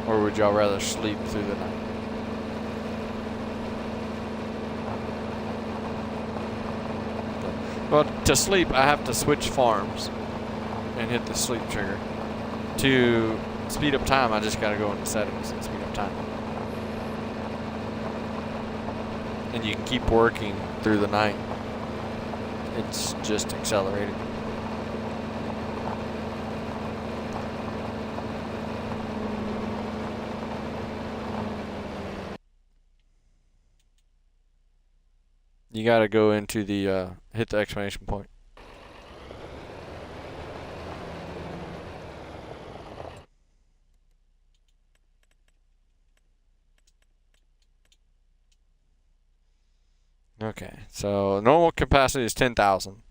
S1: Or would y'all rather sleep through the night? Well, to sleep, I have to switch farms and hit the sleep trigger. To speed up time, I just gotta go into settings and speed up time. And you can keep working through the night. It's just accelerated. You gotta go into the, hit the exclamation point. Okay, so normal capacity is 10,000,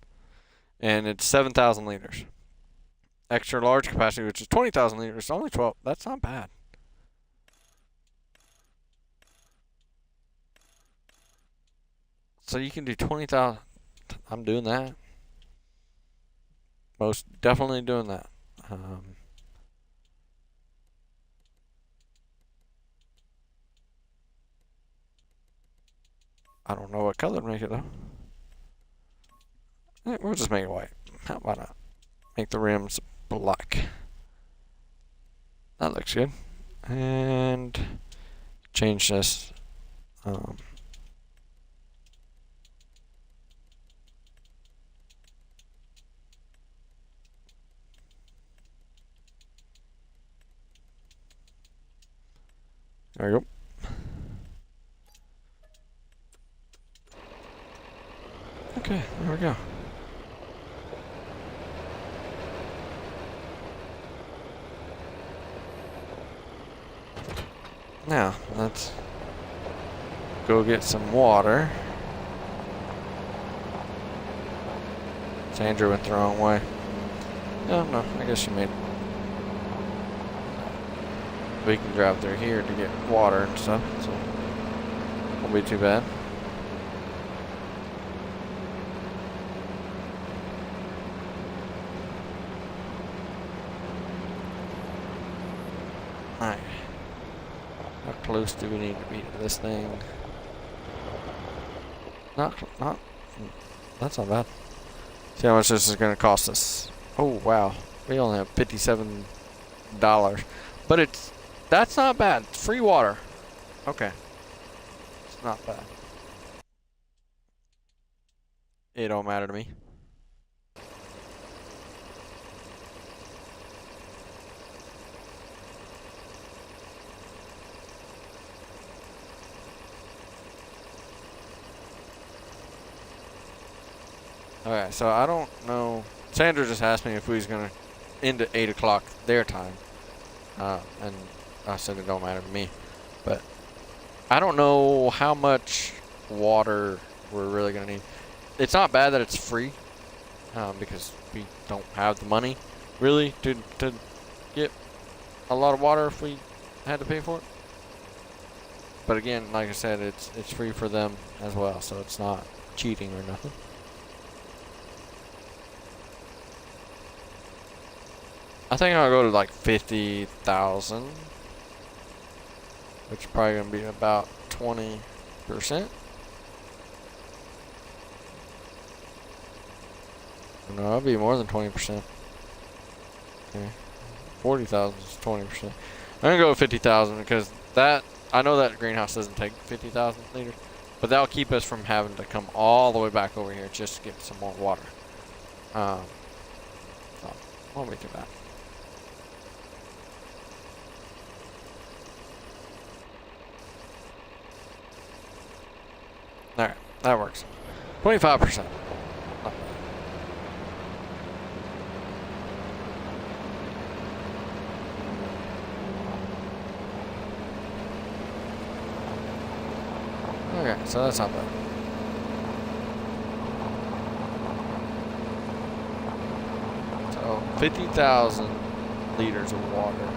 S1: and it's 7,000 liters. Extra large capacity, which is 20,000 liters, only 12. That's not bad. So you can do 20,000. I'm doing that. Most definitely doing that. I don't know what color to make it though. We'll just make it white. Why not? Make the rims black. That looks good. And change this. There we go. Okay, there we go. Now, let's go get some water. Sandra went the wrong way. No, I guess she made it. We can drive through here to get water and stuff, so won't be too bad. Alright. How close do we need to be to this thing? Not, that's not bad. See how much this is going to cost us. Oh, wow. We only have $57. But that's not bad. It's free water. Okay. It's not bad. It don't matter to me. Okay, so I don't know. Sandra just asked me if we was going to end at 8 o'clock their time. And I said it don't matter to me. But I don't know how much water we're really going to need. It's not bad that it's free. Because we don't have the money, really, to get a lot of water if we had to pay for it. But again, like I said, it's free for them as well. So it's not cheating or nothing. I think I'll go to like 50,000, which is probably going to be about 20%. No, that'll be more than 20%. Okay. 40,000 is 20%. I'm going to go with 50,000 because I know that greenhouse doesn't take 50,000 liters, but that'll keep us from having to come all the way back over here just to get some more water. So, won't be too bad. Alright, that works. 25%. Okay, so that's not bad. So 50,000 liters of water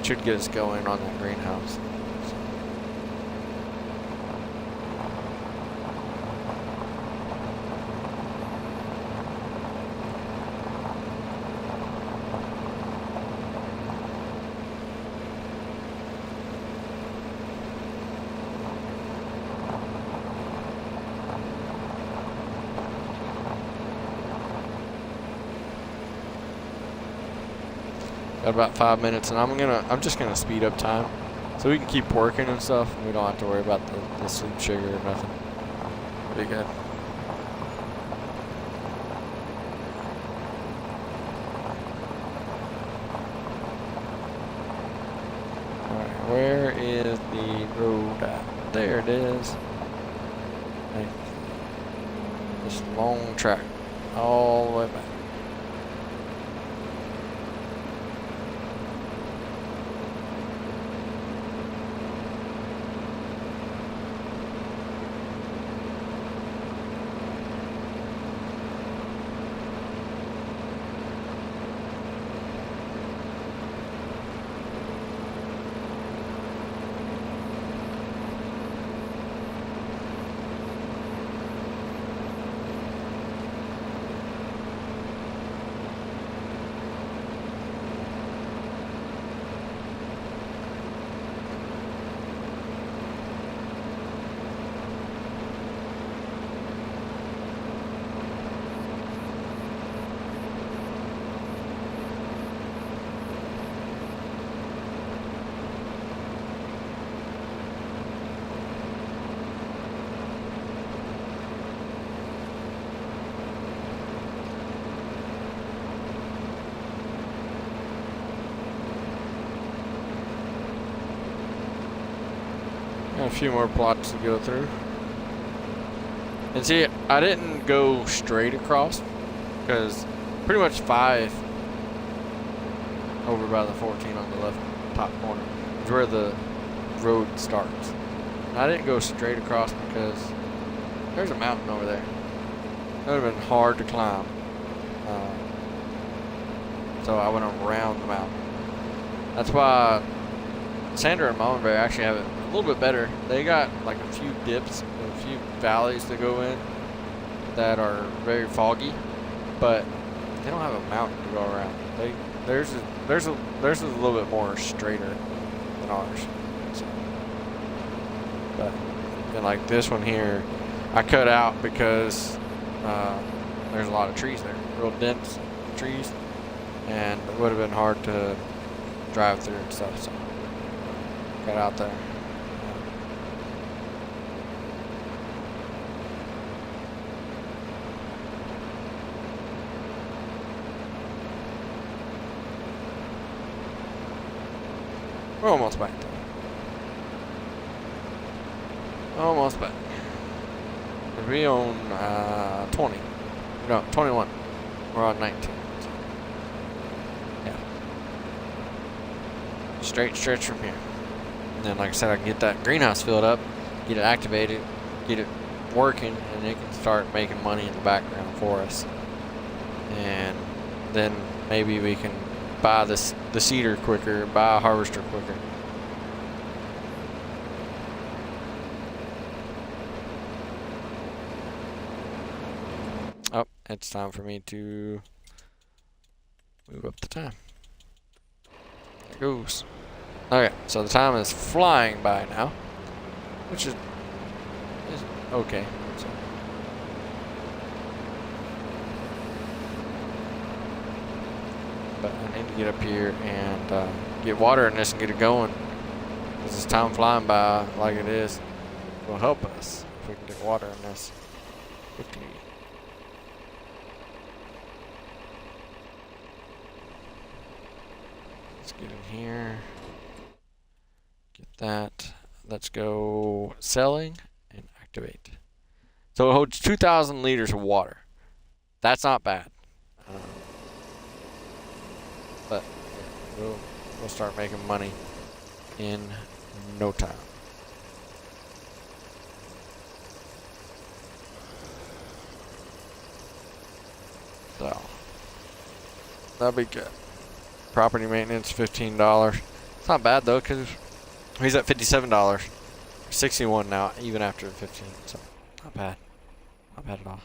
S1: should get us going on that greenhouse. Got about 5 minutes, and I'm just gonna speed up time so we can keep working and stuff, and we don't have to worry about the sleep sugar or nothing. Be good. Alright, where is the road at? There it is. Okay. This long track all the way back. Got a few more plots to go through. And see, I didn't go straight across because pretty much 5 over by the 14 on the left top corner. is where the road starts. And I didn't go straight across because there's a mountain over there. It would have been hard to climb. So I went around the mountain. That's why Sandra and Mamabear actually have it a little bit better. They got like a few dips, a few valleys to go in that are very foggy, but they don't have a mountain to go around. Theirs is a little bit more straighter than ours. So, but and like this one here, I cut out because there's a lot of trees there, real dense trees, and it would have been hard to drive through and stuff. So got out there. We're almost back though. Almost back. We own 20. No, 21. We're on 19. So, yeah. Straight stretch from here. And then, like I said, I can get that greenhouse filled up, get it activated, get it working, and it can start making money in the background for us. And then maybe we can buy the seeder quicker, buy a harvester quicker. Oh, it's time for me to move up the time. There it goes. Okay, so the time is flying by now, which is okay. So. But I need to get up here and get water in this and get it going. Because this time flying by like it is will help us if we can get water in this quickly. Let's get in here. Get that. Let's go selling and activate. So it holds 2,000 liters of water. That's not bad. But yeah, we'll start making money in no time. So that'll be good. Property maintenance, $15. It's not bad though, because he's at $57. 61 now, even after 15. So not bad. Not bad at all.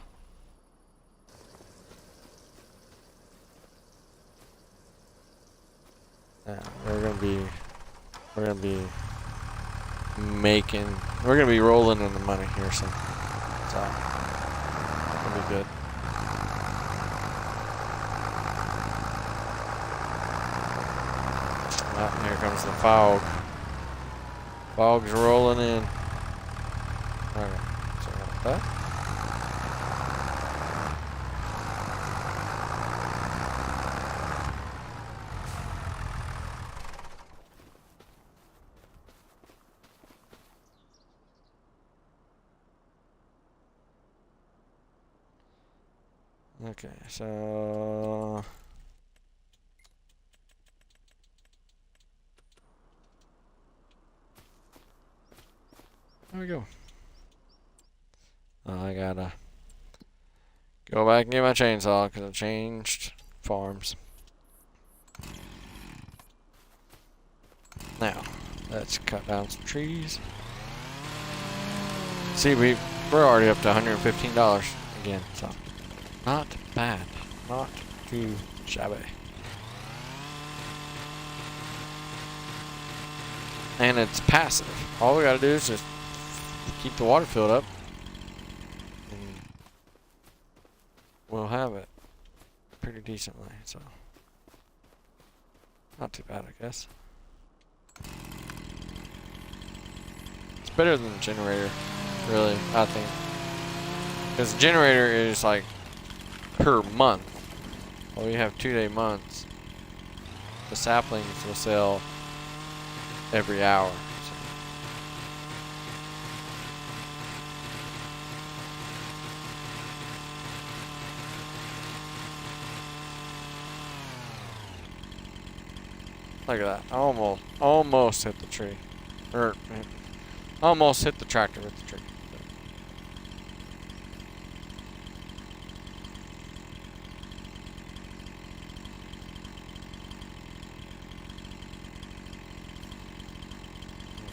S1: Yeah, we're gonna be rolling in the money here soon. So it'll be good. Oh, here comes the fog. Fog's rolling in. Okay, so like that. Okay, so there we go. I gotta go back and get my chainsaw because I changed farms. Now, let's cut down some trees. See, we're already up to $115 again, so not bad. Not too shabby. And it's passive. All we gotta do is just keep the water filled up and we'll have it pretty decently, so not too bad, I guess. It's better than the generator, really, I think, because the generator is like per month. Well, we have 2-day months. The saplings will sell every hour. So. Look at that. Almost hit the tree. Or, almost hit the tractor with the tree.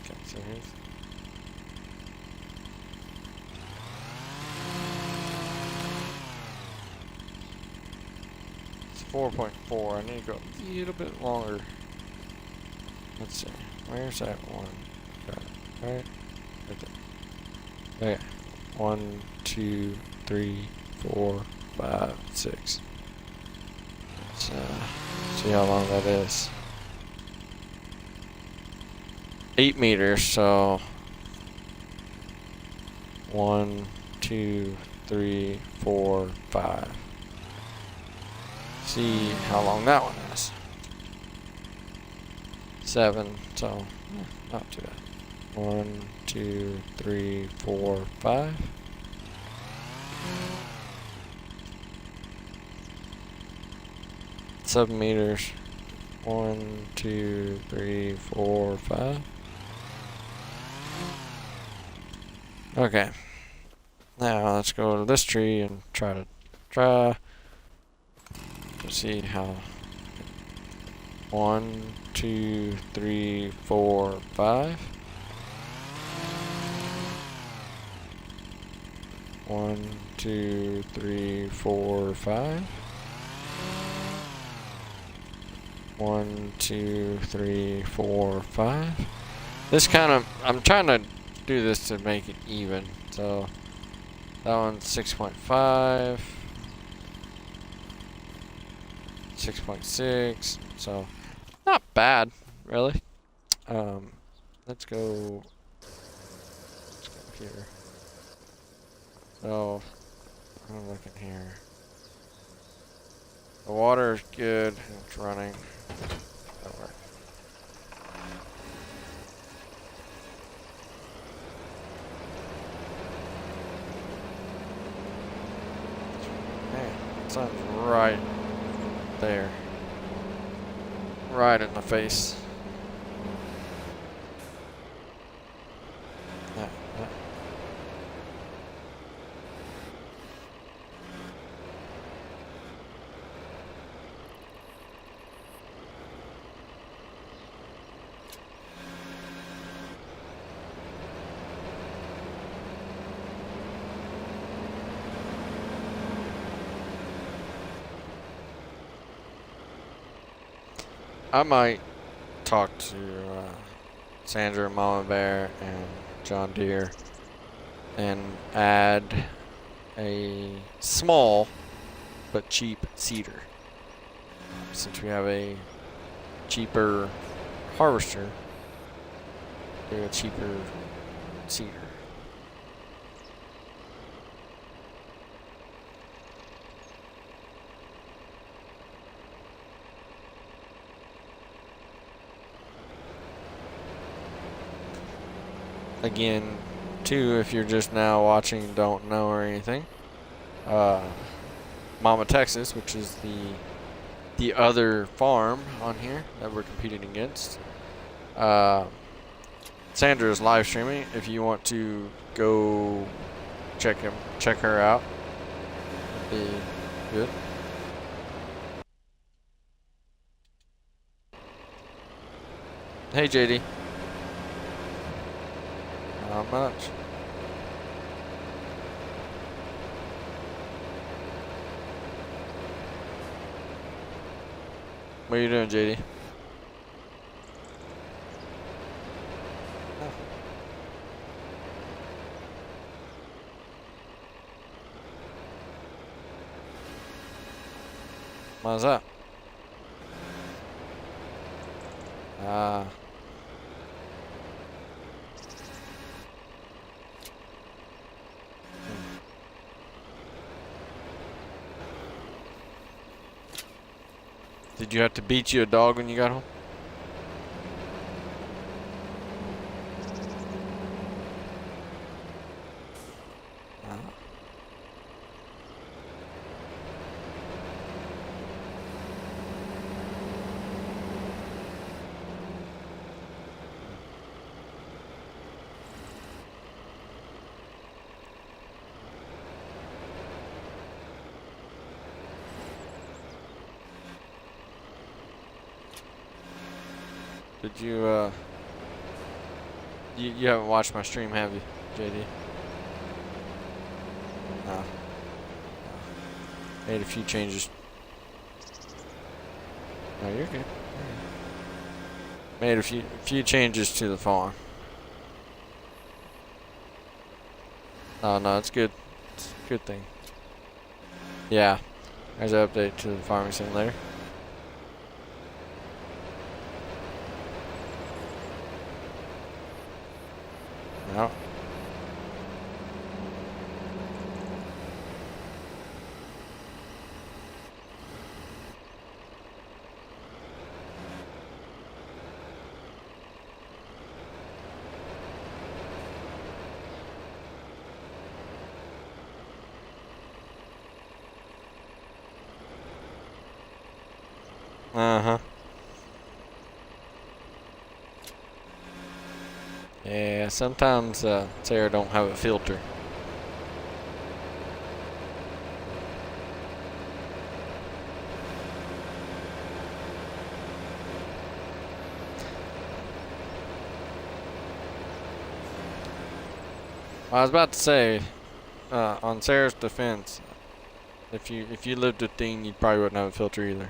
S1: Okay, so here's... It's 4.4. I need to go a little bit longer. Let's see. Where's that one? Got it. Right there. Okay. 1, 2, 3, 4, 5, 6. Let's see how long that is. 8 meters, so 1, 2, 3, 4, 5. See how long that one is. 7, so not too bad. 1, 2, 3, 4, 5. Seven meters. 1, 2, 3, 4, 5. Okay. Now let's go to this tree and try to see how. 1, 2, 3, 4, 5. 1, 2, 3, 4, 5. 1, 2, 3, 4, 5. This kind of, I'm trying to do this to make it even. So that one's 6.5, 6.6. So not bad, really. Let's go here. So I'm looking here. The water is good. It's running. That'll work. Man, sun's right there. Right in the face. I might talk to Sandra, Mamabear, and Johndeere and add a small but cheap seeder. Since we have a cheaper harvester, do a cheaper seeder. Again, too, if you're just now watching, don't know or anything, Mama Texas, which is the other farm on here that we're competing against, Sandra is live streaming. If you want to go check her out, it'd be good. Hey, JD. Not much. What are you doing, JD? Oh. Why's that? Did you have to beat you a dog when you got home? Did you, you haven't watched my stream, have you, JD? No. Made a few changes. No, you're good. Made a few changes to the farm. Oh no, it's good. It's a good thing. Yeah. There's an update to the farming simulator. No. Uh-huh. Yeah, sometimes Sarah don't have a filter. I was about to say, on Sarah's defense, if you lived with Dean, you probably wouldn't have a filter either.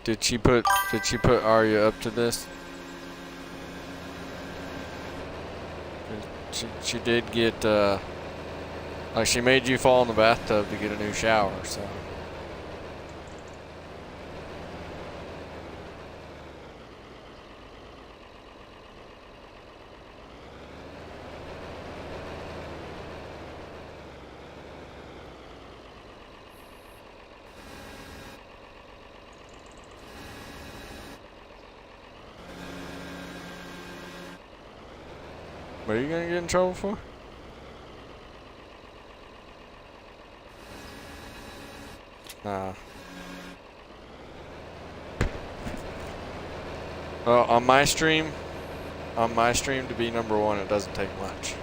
S1: Did she put Arya up to this? She did get like she made you fall in the bathtub to get a new shower, so. What are you gonna get in trouble for? Nah. Well, on my stream to be #1, it doesn't take much.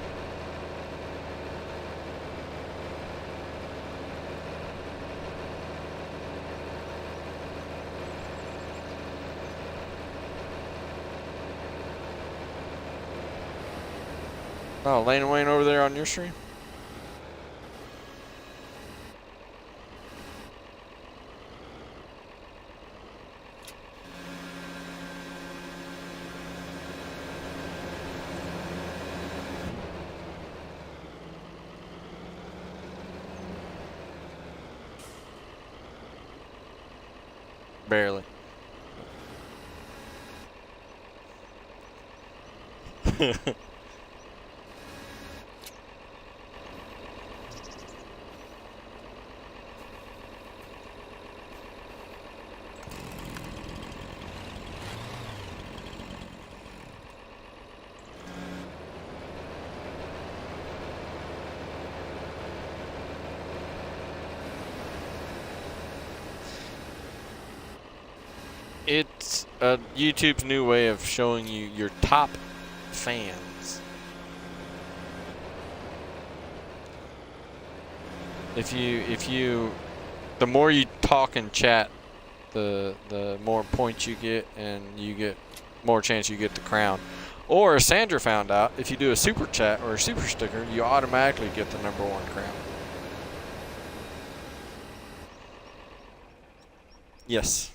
S1: Oh, Lane and Wayne over there on your stream? Barely. It's YouTube's new way of showing you your top fans. If you, the more you talk and chat, the more points you get, and you get more chance you get the crown. Or as Sandra found out, if you do a super chat or a super sticker, you automatically get the #1 crown. Yes.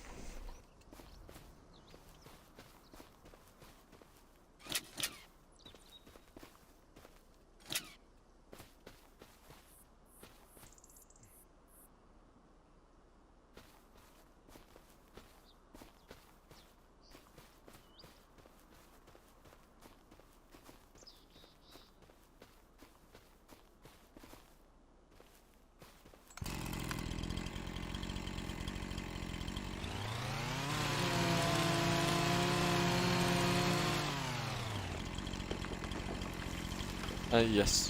S1: Yes.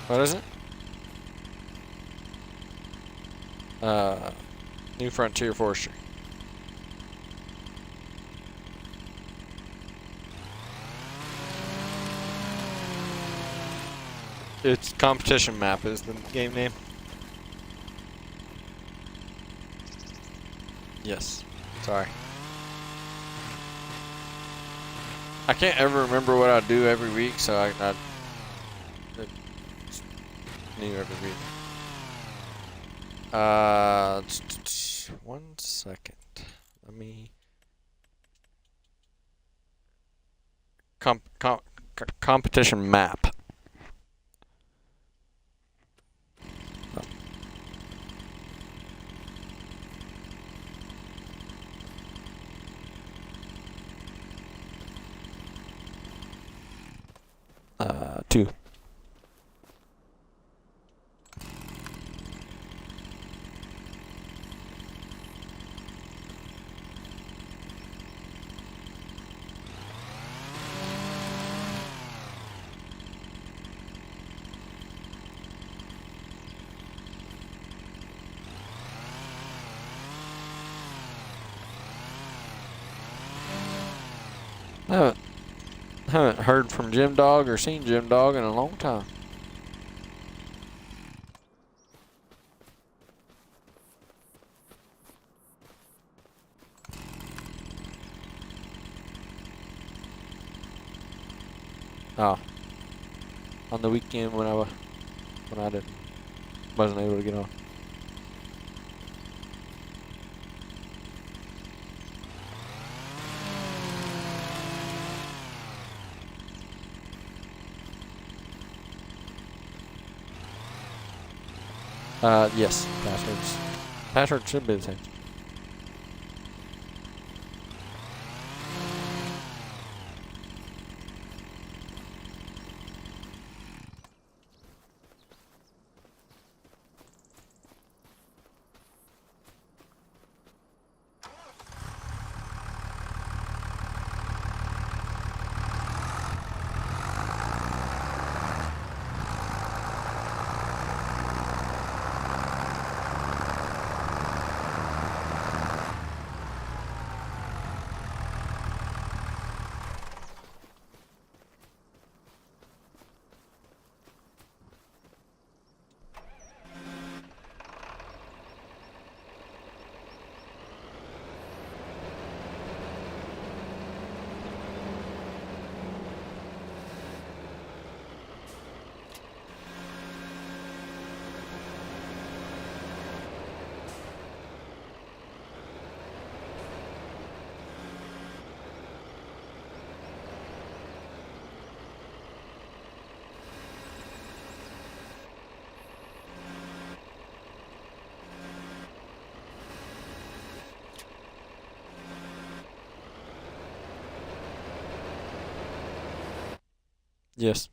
S1: What is it? New Frontier Forestry. It's Competition Map is the game name. Yes. Sorry. I can't ever remember what I do every week, so I it's new every week. 1 second. Let me competition map. Two. I haven't heard from Jim Dog or seen Jim Dog in a long time. Oh, on the weekend when I wasn't able to get on. Yes, passwords. Passwords should be the same. Yes.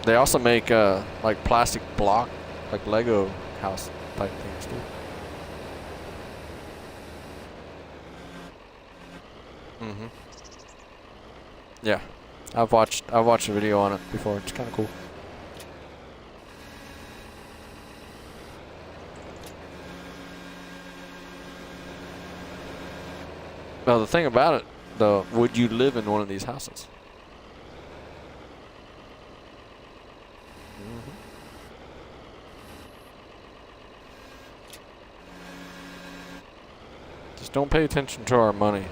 S1: They also make like plastic block, like Lego house type things too. Yeah, I've watched a video on it before. It's kind of cool. Well, the thing about it, though, would you live in one of these houses? Just don't pay attention to our money,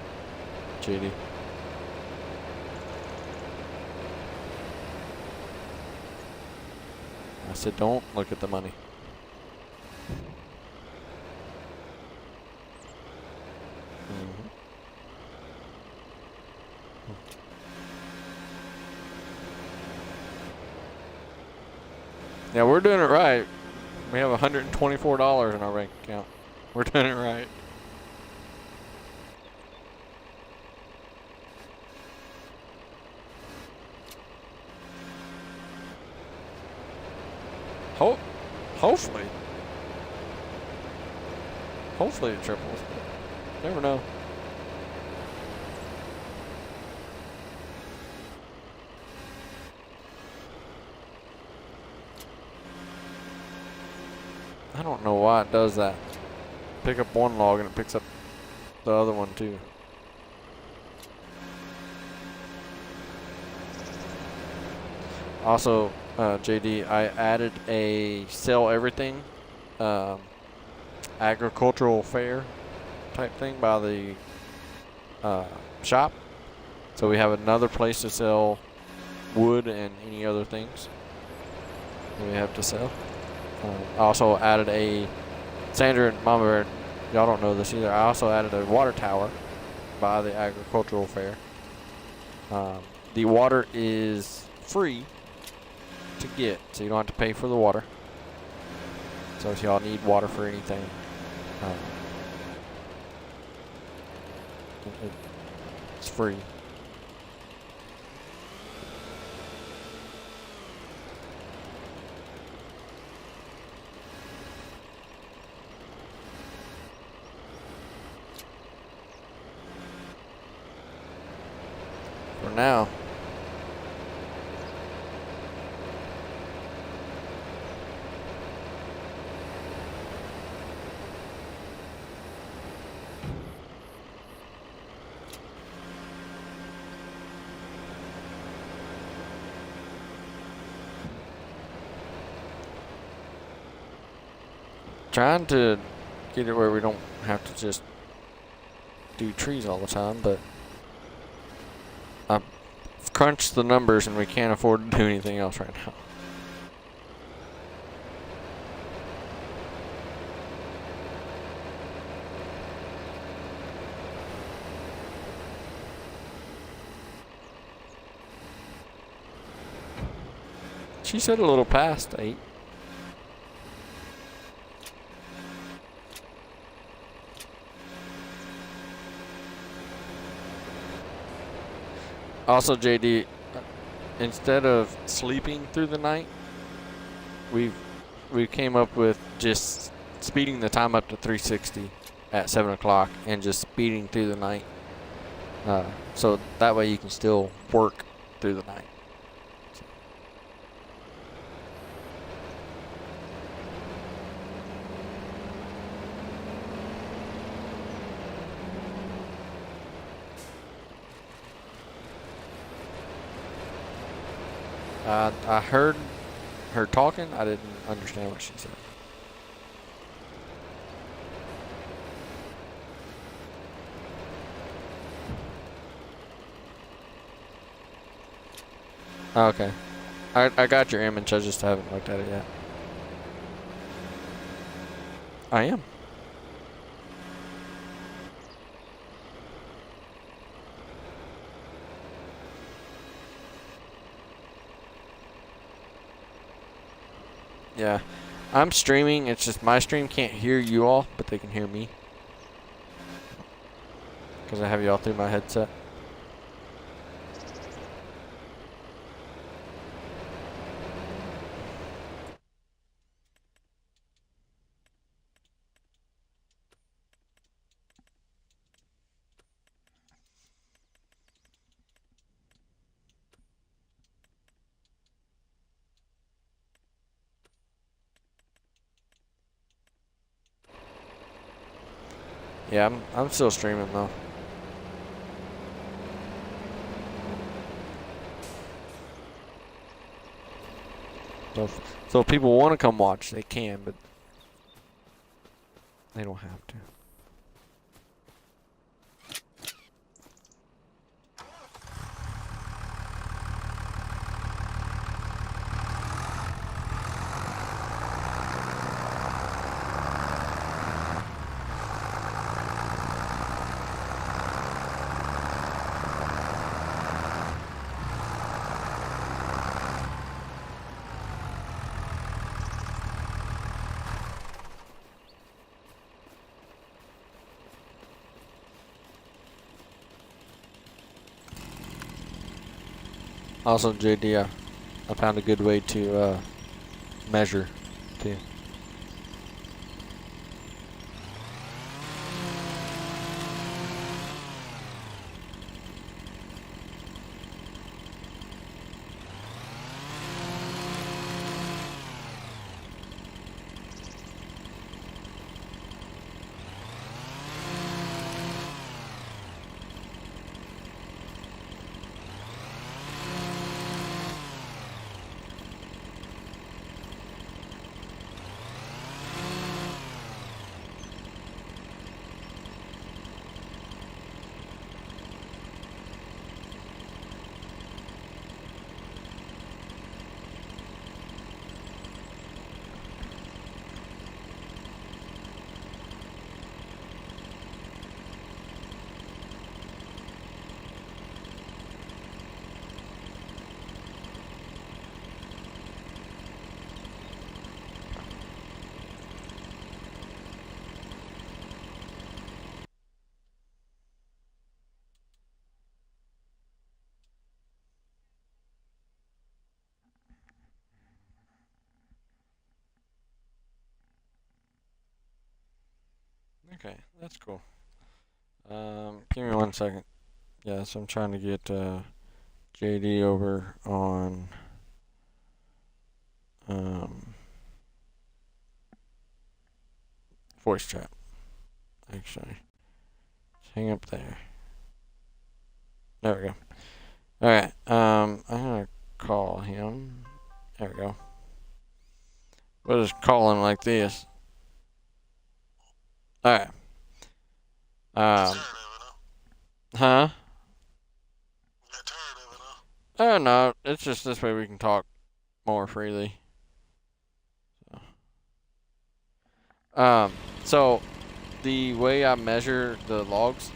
S1: JD. I said don't look at the money. Yeah, we're doing it right. We have $124 in our bank account. We're doing it right. Hopefully. Hopefully it triples. Never know. I don't know why it does that. Pick up one log and it picks up the other one too. Also, JD, I added a sell everything agricultural fair type thing by the shop. So we have another place to sell wood and any other things that we have to sell. I also added a, Sandra and Mamabear, y'all don't know this either, I also added a water tower by the agricultural fair. The water is free to get, so you don't have to pay for the water. So if y'all need water for anything, it's free. For now. Trying to get it where we don't have to just do trees all the time, but I've crunched the numbers and we can't afford to do anything else right now. She said a little past 8. Also, JD, instead of sleeping through the night, we came up with just speeding the time up to 360 at 7 o'clock and just speeding through the night. So that way you can still work through the night. I heard her talking. I didn't understand what she said. Okay. I got your image. I just haven't looked at it yet. I am. Yeah, I'm streaming. It's just my stream can't hear you all, but they can hear me. Because I have you all through my headset. Yeah, I'm still streaming though. So if people want to come watch, they can, but they don't have to. Also, JD, I found a good way to measure too. Okay, that's cool. Give me 1 second. Yes, I'm trying to get JD over on voice chat. Actually, hang up there. There we go. All right. I'm gonna call him. There we go. We'll just call him like this. All right. Huh? Oh no, it's just this way we can talk more freely. So the way I measure the logs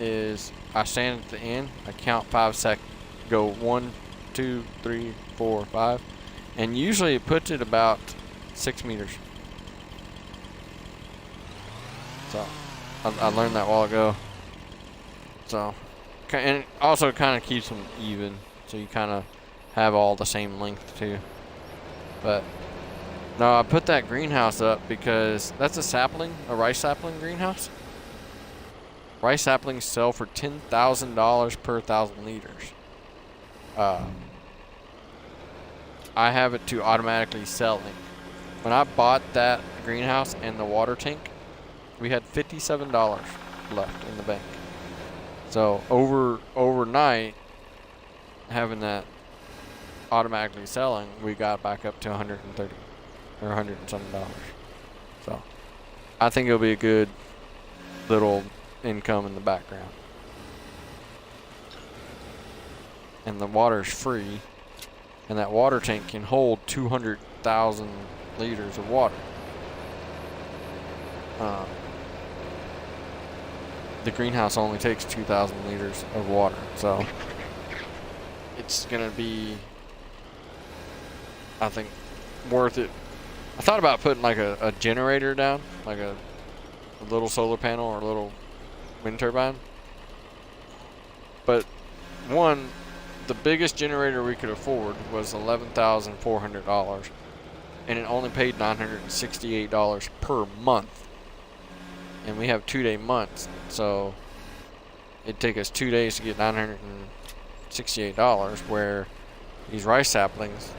S1: is I stand at the end, I count 5 seconds, go 1, 2, 3, 4, 5, and usually it puts it about 6 meters. So I learned that a while ago. So, and it also kind of keeps them even, so you kind of have all the same length too. But no, I put that greenhouse up because that's a sapling, a rice sapling greenhouse. Rice saplings sell for $10,000 per 1,000 liters. I have it to automatically selling. When I bought that greenhouse and the water tank, we had $57 left in the bank. So overnight, having that automatically selling, we got back up to 130 or 100 and something dollars. So I think it'll be a good little income in the background. And the water's free, and that water tank can hold 200,000 liters of water. The greenhouse only takes 2,000 liters of water, so it's gonna be, I think, worth it. I thought about putting like a generator down, like a little solar panel or a little wind turbine. But one, the biggest generator we could afford was $11,400, and it only paid $968 per month. And we have 2-day months, so it'd take us 2 days to get $968, where these rice saplings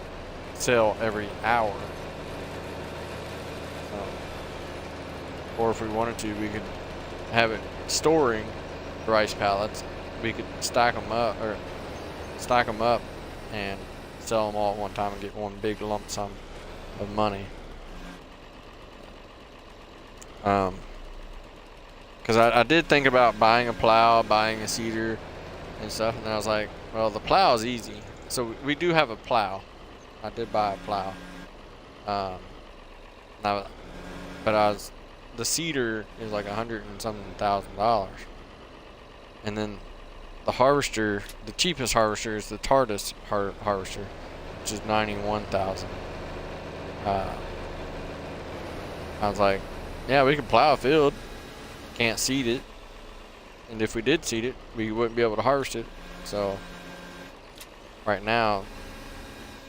S1: sell every hour. Or if we wanted to, we could have it storing rice pallets. We could stack them up and sell them all at one time and get one big lump sum of money. Because I did think about buying a plow, buying a seeder and stuff, and I was like, well, the plow is easy. So we do have a plow. I did buy a plow. The seeder is like $100 and something thousand. And then the harvester, the cheapest harvester is the TARDIS harvester, which is $91,000. I was like, yeah, we can plow a field. Can't seed it, and if we did seed it, we wouldn't be able to harvest it. So right now,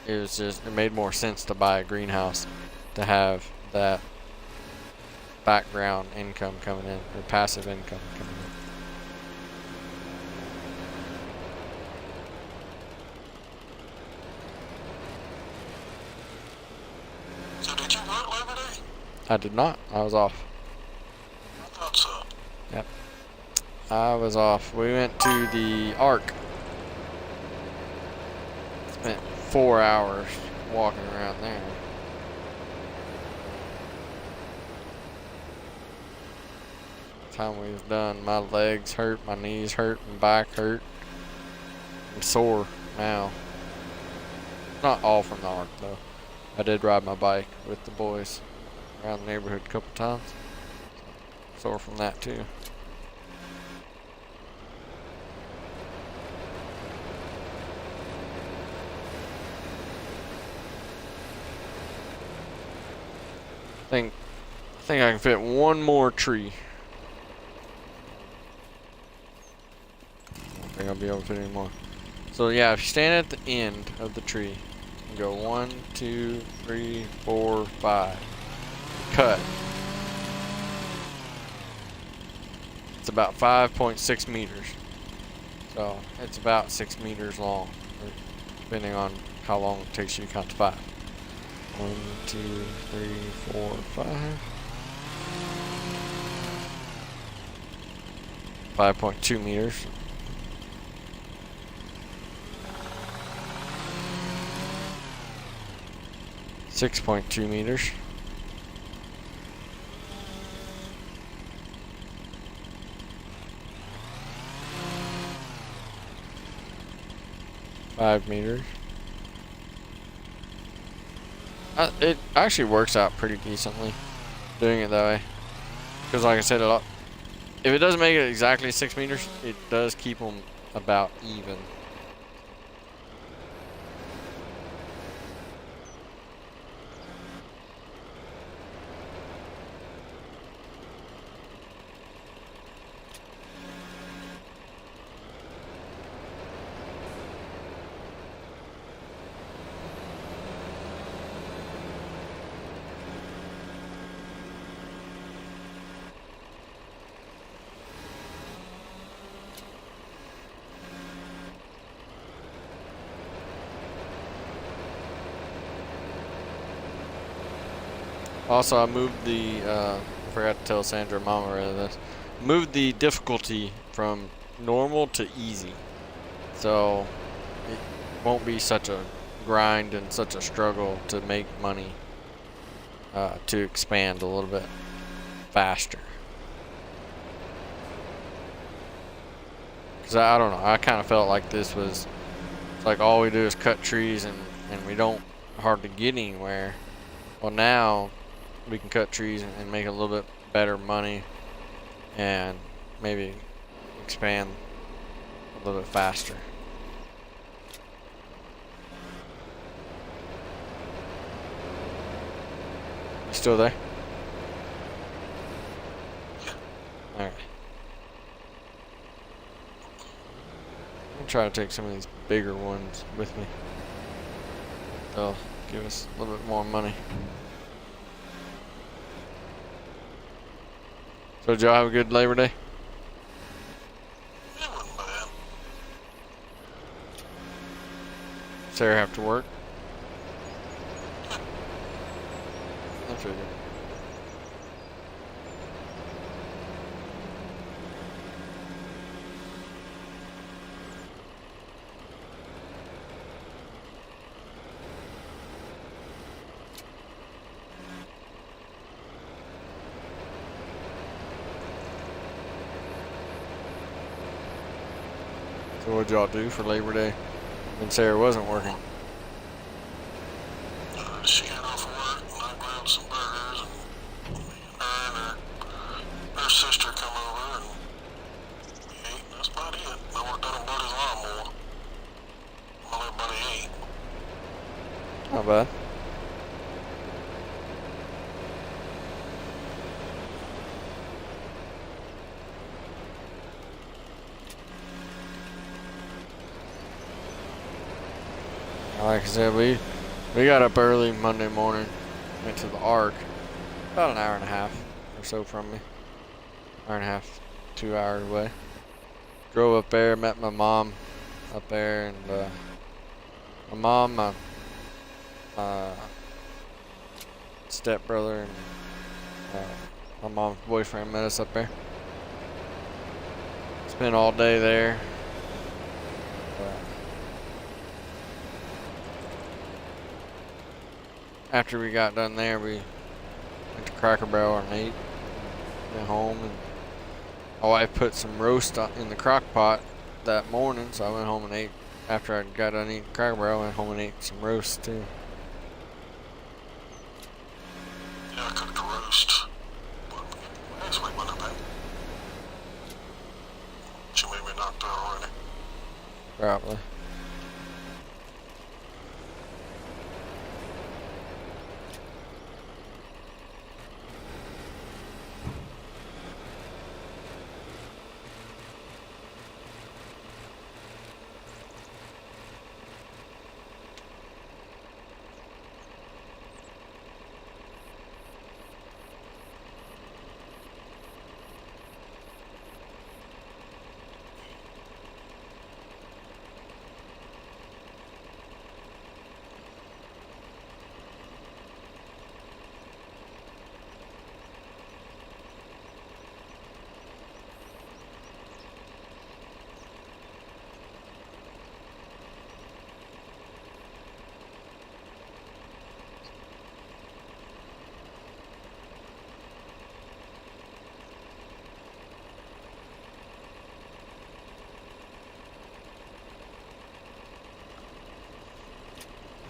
S1: it made more sense to buy a greenhouse to have that background income coming in, or passive income coming in.
S2: So did you work Labor Day?
S1: I did not. I was off.
S2: I thought so.
S1: Yep. I was off. We went to the Ark. Spent 4 hours walking around there. Time we was done, my legs hurt, my knees hurt, my back hurt. I'm sore now. Not all from the Ark though. I did ride my bike with the boys around the neighborhood a couple times. Sore from that too. I think I can fit one more tree. I don't think I'll be able to fit any more. So yeah, if you stand at the end of the tree and go 1, 2, 3, 4, 5, cut. It's about 5.6 meters. So it's about 6 meters long, depending on how long it takes you to count to 5. 1, 2, 3, 4, 5. 5.2 meters. $6.2 meters. $5 meters. It actually works out pretty decently doing it that way. Because like I said, if it doesn't make it exactly 6 meters, it does keep them about even. Also, I moved I forgot to tell Sandra and Mama this. Moved the difficulty from normal to easy. So it won't be such a grind and such a struggle to make money, to expand a little bit faster. Because I don't know, I kind of felt like this was, it's like all we do is cut trees and we don't hardly get anywhere. Well, now we can cut trees and make a little bit better money and maybe expand a little bit faster. You still there? Alright. I'm trying to take some of these bigger ones with me. They'll give us a little bit more money. So did y'all have a good Labor Day?
S2: It wasn't bad.
S1: Sarah have to work? I figured. So what'd y'all do for Labor Day when Sarah wasn't working?
S2: She got off work and I grabbed some burgers and her and her sister come over and we ate and that's about it. I worked on Buddy's lawnmower while everybody ate.
S1: Not bad. Like I said, we got up early Monday morning, went to the Ark, about an hour and a half or so from me. Hour and a half, 2 hours away. Drove up there, met my mom up there, and my mom, my stepbrother, and my mom's boyfriend met us up there. Spent all day there. After we got done there, we went to Cracker Barrel and ate. Went home, and my wife put some roast in the crock pot that morning, so I went home and ate. After I got done eating Cracker Barrel, I went home and ate some roast too.
S2: Yeah, I cooked a roast. But that's way better than she made me knocked out already.
S1: Probably.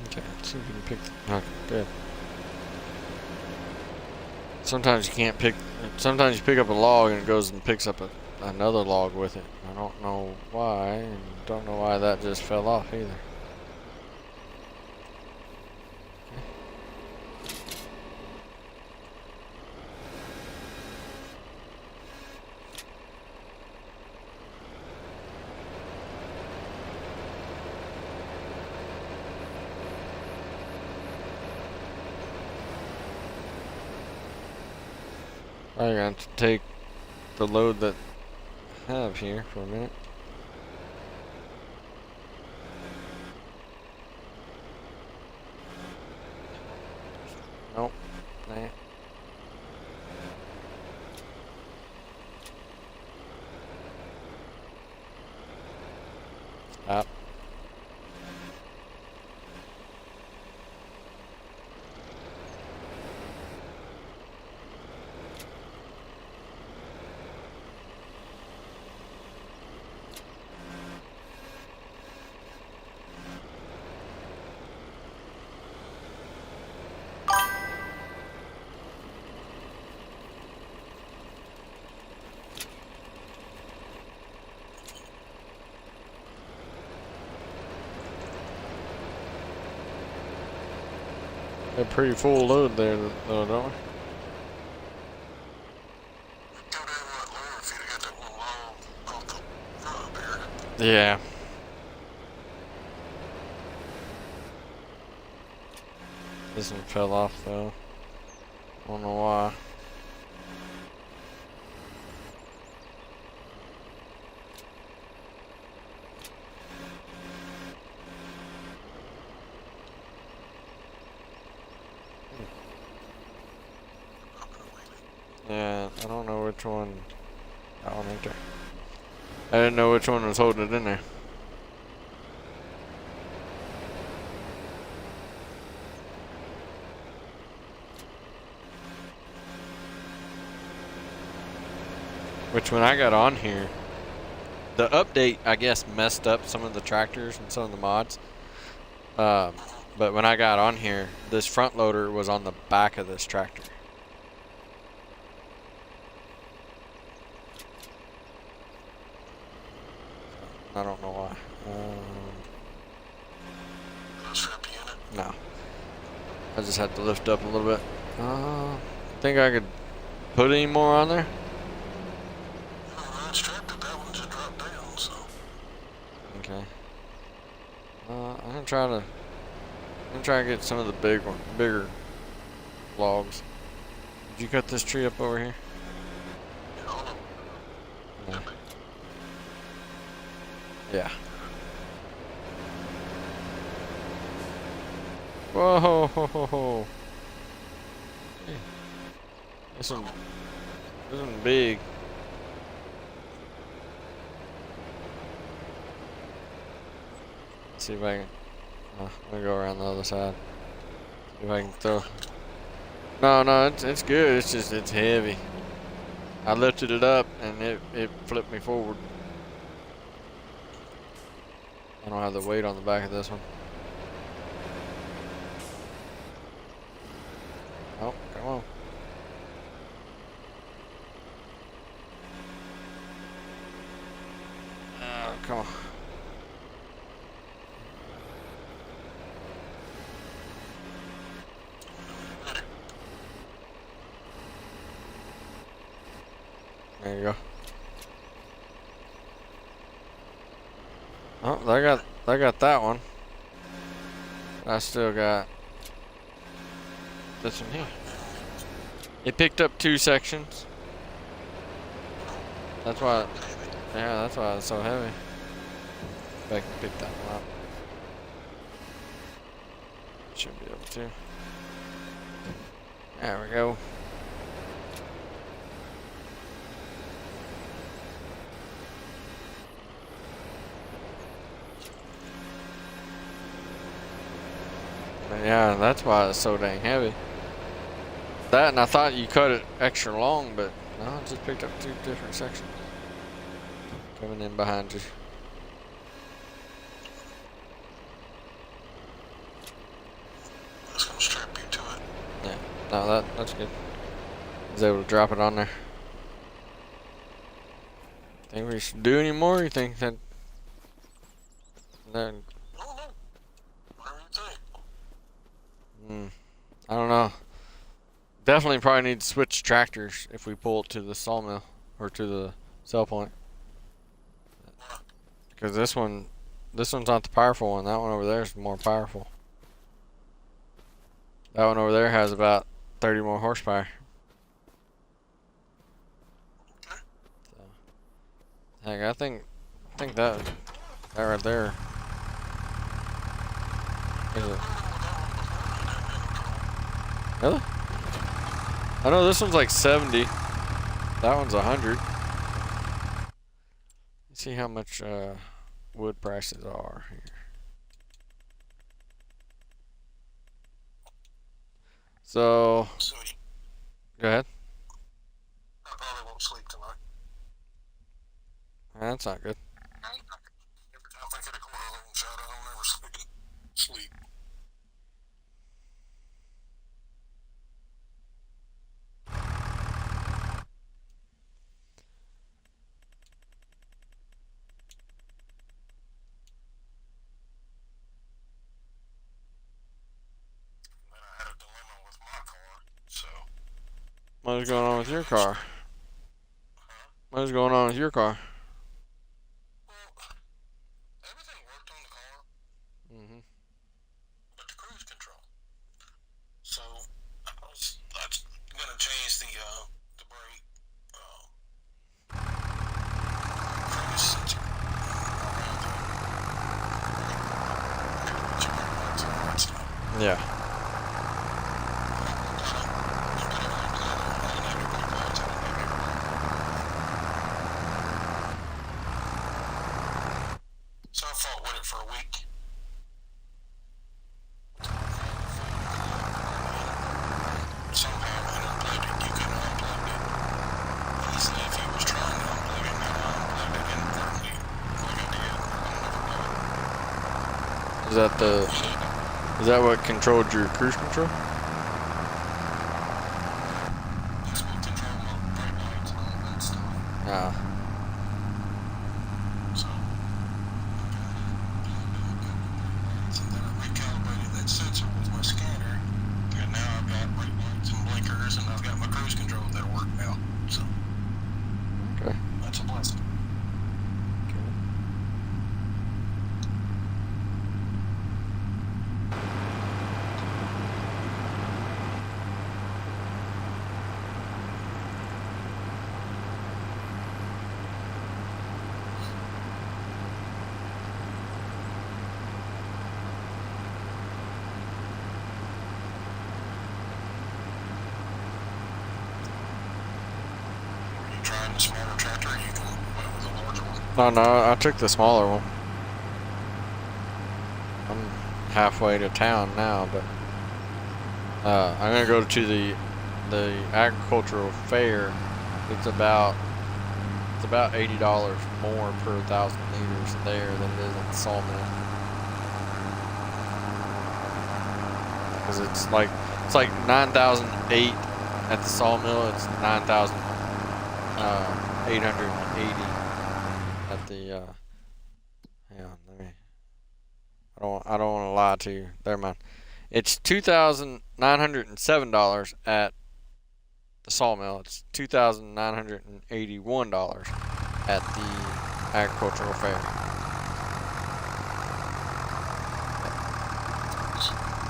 S1: Okay, let's see if we can pick. Okay, good. Sometimes you can't pick. Sometimes you pick up a log and it goes and picks up another log with it. I don't know why, and don't know why that just fell off either. I'm going to take the load that I have here for a minute. Nope. Nah. Stop. A pretty full load there, though, don't we?
S2: Go down that lower if you'd have got that one log off the front up here.
S1: Yeah. This one fell off though. I don't know why. Yeah, I don't know which one. That one right there. I didn't know which one was holding it in there. Which when I got on here, the update I guess messed up some of the tractors and some of the mods. But when I got on here, this front loader was on the back of this tractor. I don't know why. No. I just had to lift up a little bit. Think I could put any more on there?
S2: I strapped it, that one just dropped down, so.
S1: Okay. I'm gonna try to I'm trying to get some of the bigger logs. Did you cut this tree up over here?
S2: Yeah, all of them.
S1: No.
S2: That big.
S1: Yeah. Whoa, ho, ho, ho, ho. Hey. This one big. Let's see if I can. I'm gonna go around the other side. See if I can throw. No, it's good. It's just it's heavy. I lifted it up and it flipped me forward. I don't have the weight on the back of this one. Oh, come on. Oh, come on. There you go. Oh, I got that one. I still got this one here. It picked up 2 sections. That's why, yeah, that's why it's so heavy. If I can pick that one up. Should be able to. There we go. Yeah, that's why it's so dang heavy. That, and I thought you cut it extra long, but no, it just picked up 2 different sections. Coming in behind you.
S2: That's gonna strap you to it.
S1: Yeah, no, that's good. I was able to drop it on there. Think we should do any more? You think that?
S2: No. Whatever you think.
S1: I don't know. Definitely probably need to switch tractors if we pull it to the sawmill or to the sell point. Because this one's not the powerful one. That one over there is more powerful. That one over there has about 30 more horsepower.
S2: Okay.
S1: So, heck, I think that right there is it. Really? I know this one's like 70. That one's 100. Let's see how much wood prices are here. So,
S2: So
S1: go ahead.
S2: I probably won't sleep tonight.
S1: That's not good.
S2: Every time I get a quarter long shot, I don't ever sleep. Then I had a dilemma with my car, so.
S1: What's going on with your car? What's going on with your car?
S2: Well, everything worked on the car, but the cruise control. So I was gonna change the brake, cruise sensor around the
S1: Yeah.
S2: So I fought with it for a week. Somehow when I unplugged it, you couldn't unplug it easily if you was trying to unplug it. And I unplugged it inadvertently, like I did.
S1: Is that what controlled your cruise control?
S2: That's what controlled my brake lights and all that stuff.
S1: Ah.
S2: So, and then I recalibrated that sensor with my scanner, and now I've got brake lights and blinkers, and I've got my cruise control that'll work now. So,
S1: Okay.
S2: that's a blessing. tractor, or you went with a large one?
S1: No, no, I took the smaller one. I'm halfway to town now, but I'm gonna go to the agricultural fair. It's about $80 more per 1,000 liters there than it is at the sawmill. Because it's like 9,008 at the sawmill. It's 9,880 at the. Hang on, let me. I don't want to lie to you. Never mind. It's $2,907 at the sawmill. It's $2,981 at the agricultural fair.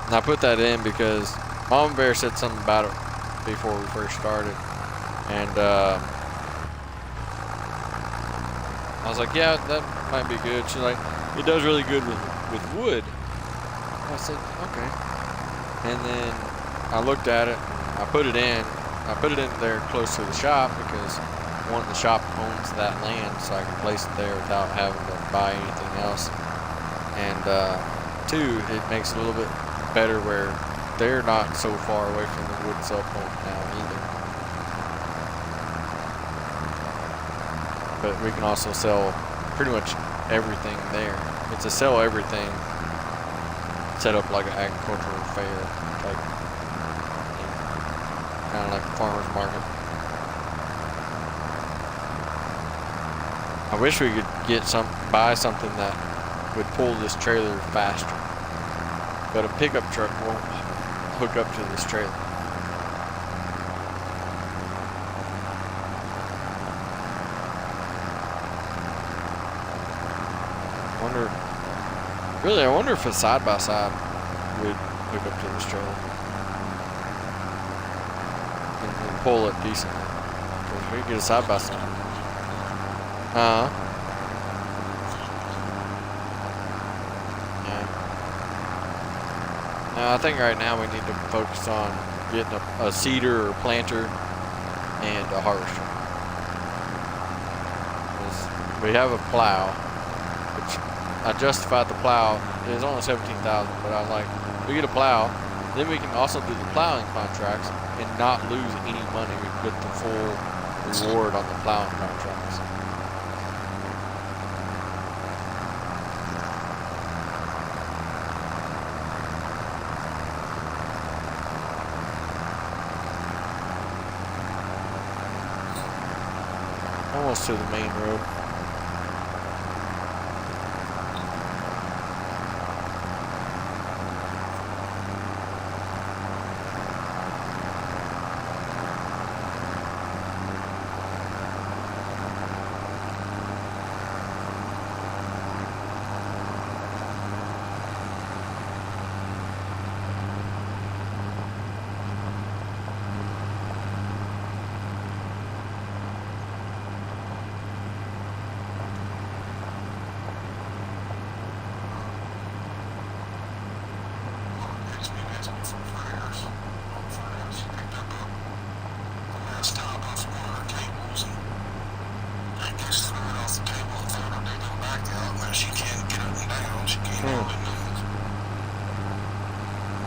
S1: And I put that in because Mamabear said something about it before we first started, and I was like, yeah, that might be good. She's like, it does really good with wood. I said, okay. And then I looked at it. I put it in. I put it in there close to the shop because one of the shop owns that land, so I can place it there without having to buy anything else. And two, it makes it a little bit better where they're not so far away from the wood sell point now either. But we can also sell pretty much everything there. It's a sell everything set up like an agricultural fair type. Kind of like a farmer's market. I wish we could buy something that would pull this trailer faster, but a pickup truck won't hook up to this trailer. I wonder if a side-by-side would hook up to this trailer and pull it decently. Because we could get a side-by-side. Yeah. Now, I think right now we need to focus on getting a seeder or planter and a harvester. We have a plow, which I justified the plow. It was only $17,000, but I was like, we get a plow, then we can also do the plowing contracts and not lose any money. We can get the full reward on the plowing contracts. Almost to the main road.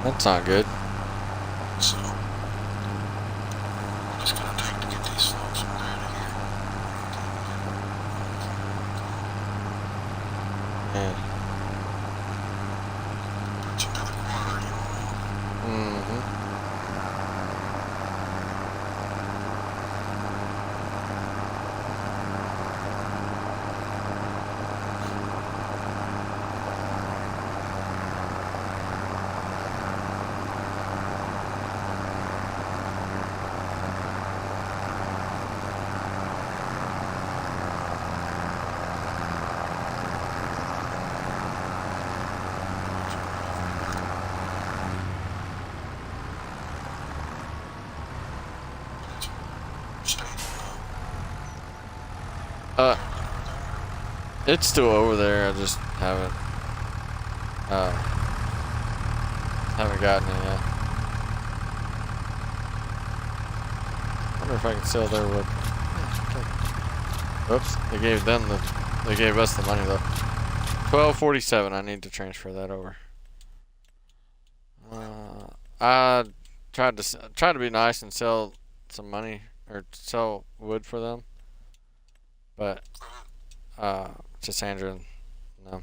S1: That's not good.
S2: So, it's gonna take to get these folks from there to here.
S1: Yeah.
S2: Put you to the corner, you know.
S1: It's still over there. I just haven't gotten it yet. I wonder if I can sell their wood. Oops, they gave us the money though. 1247. I need to transfer that over. I tried to be nice and sell some money or sell wood for them, but Cassandra, no.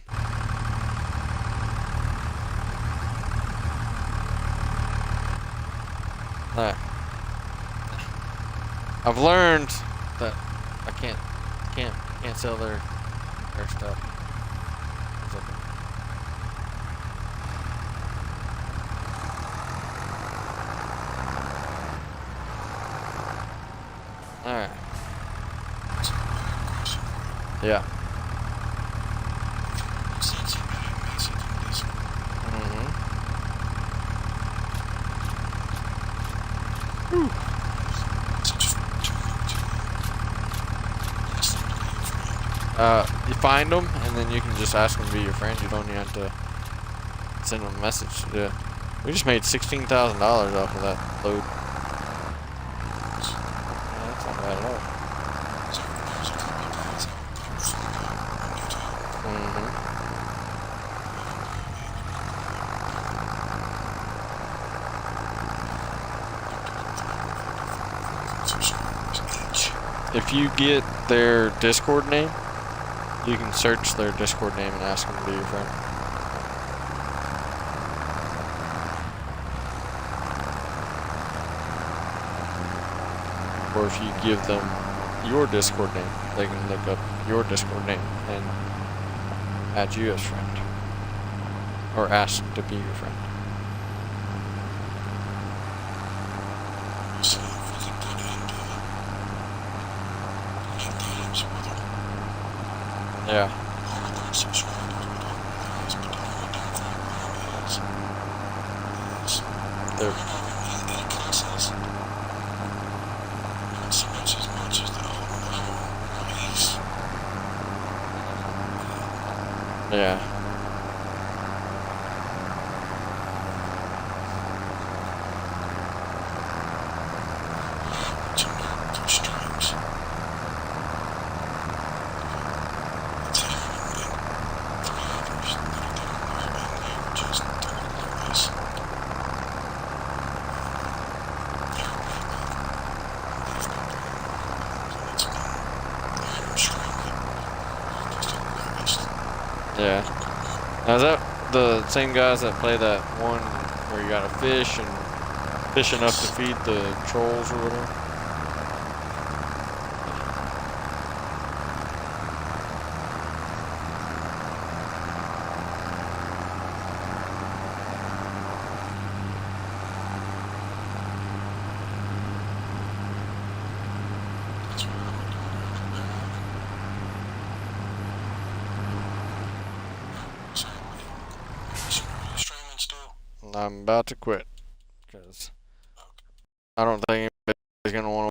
S1: I've learned that I can't sell their stuff. It's okay. All right. Yeah. You find them, and then you can just ask them to be your friend. You don't even have to send them a message to do it. We just made $16,000 off of that load. Yeah, that's not bad at all. If you get their Discord name, you can search their Discord name and ask them to be your friend. Or if you give them your Discord name, they can look up your Discord name and add you as friend. Or ask to be your friend. Yeah. Yeah. Yeah. Now is that the same guys that play that one where you gotta fish and fish enough to feed the trolls or whatever? I'm about to quit because I don't think anybody's gonna want to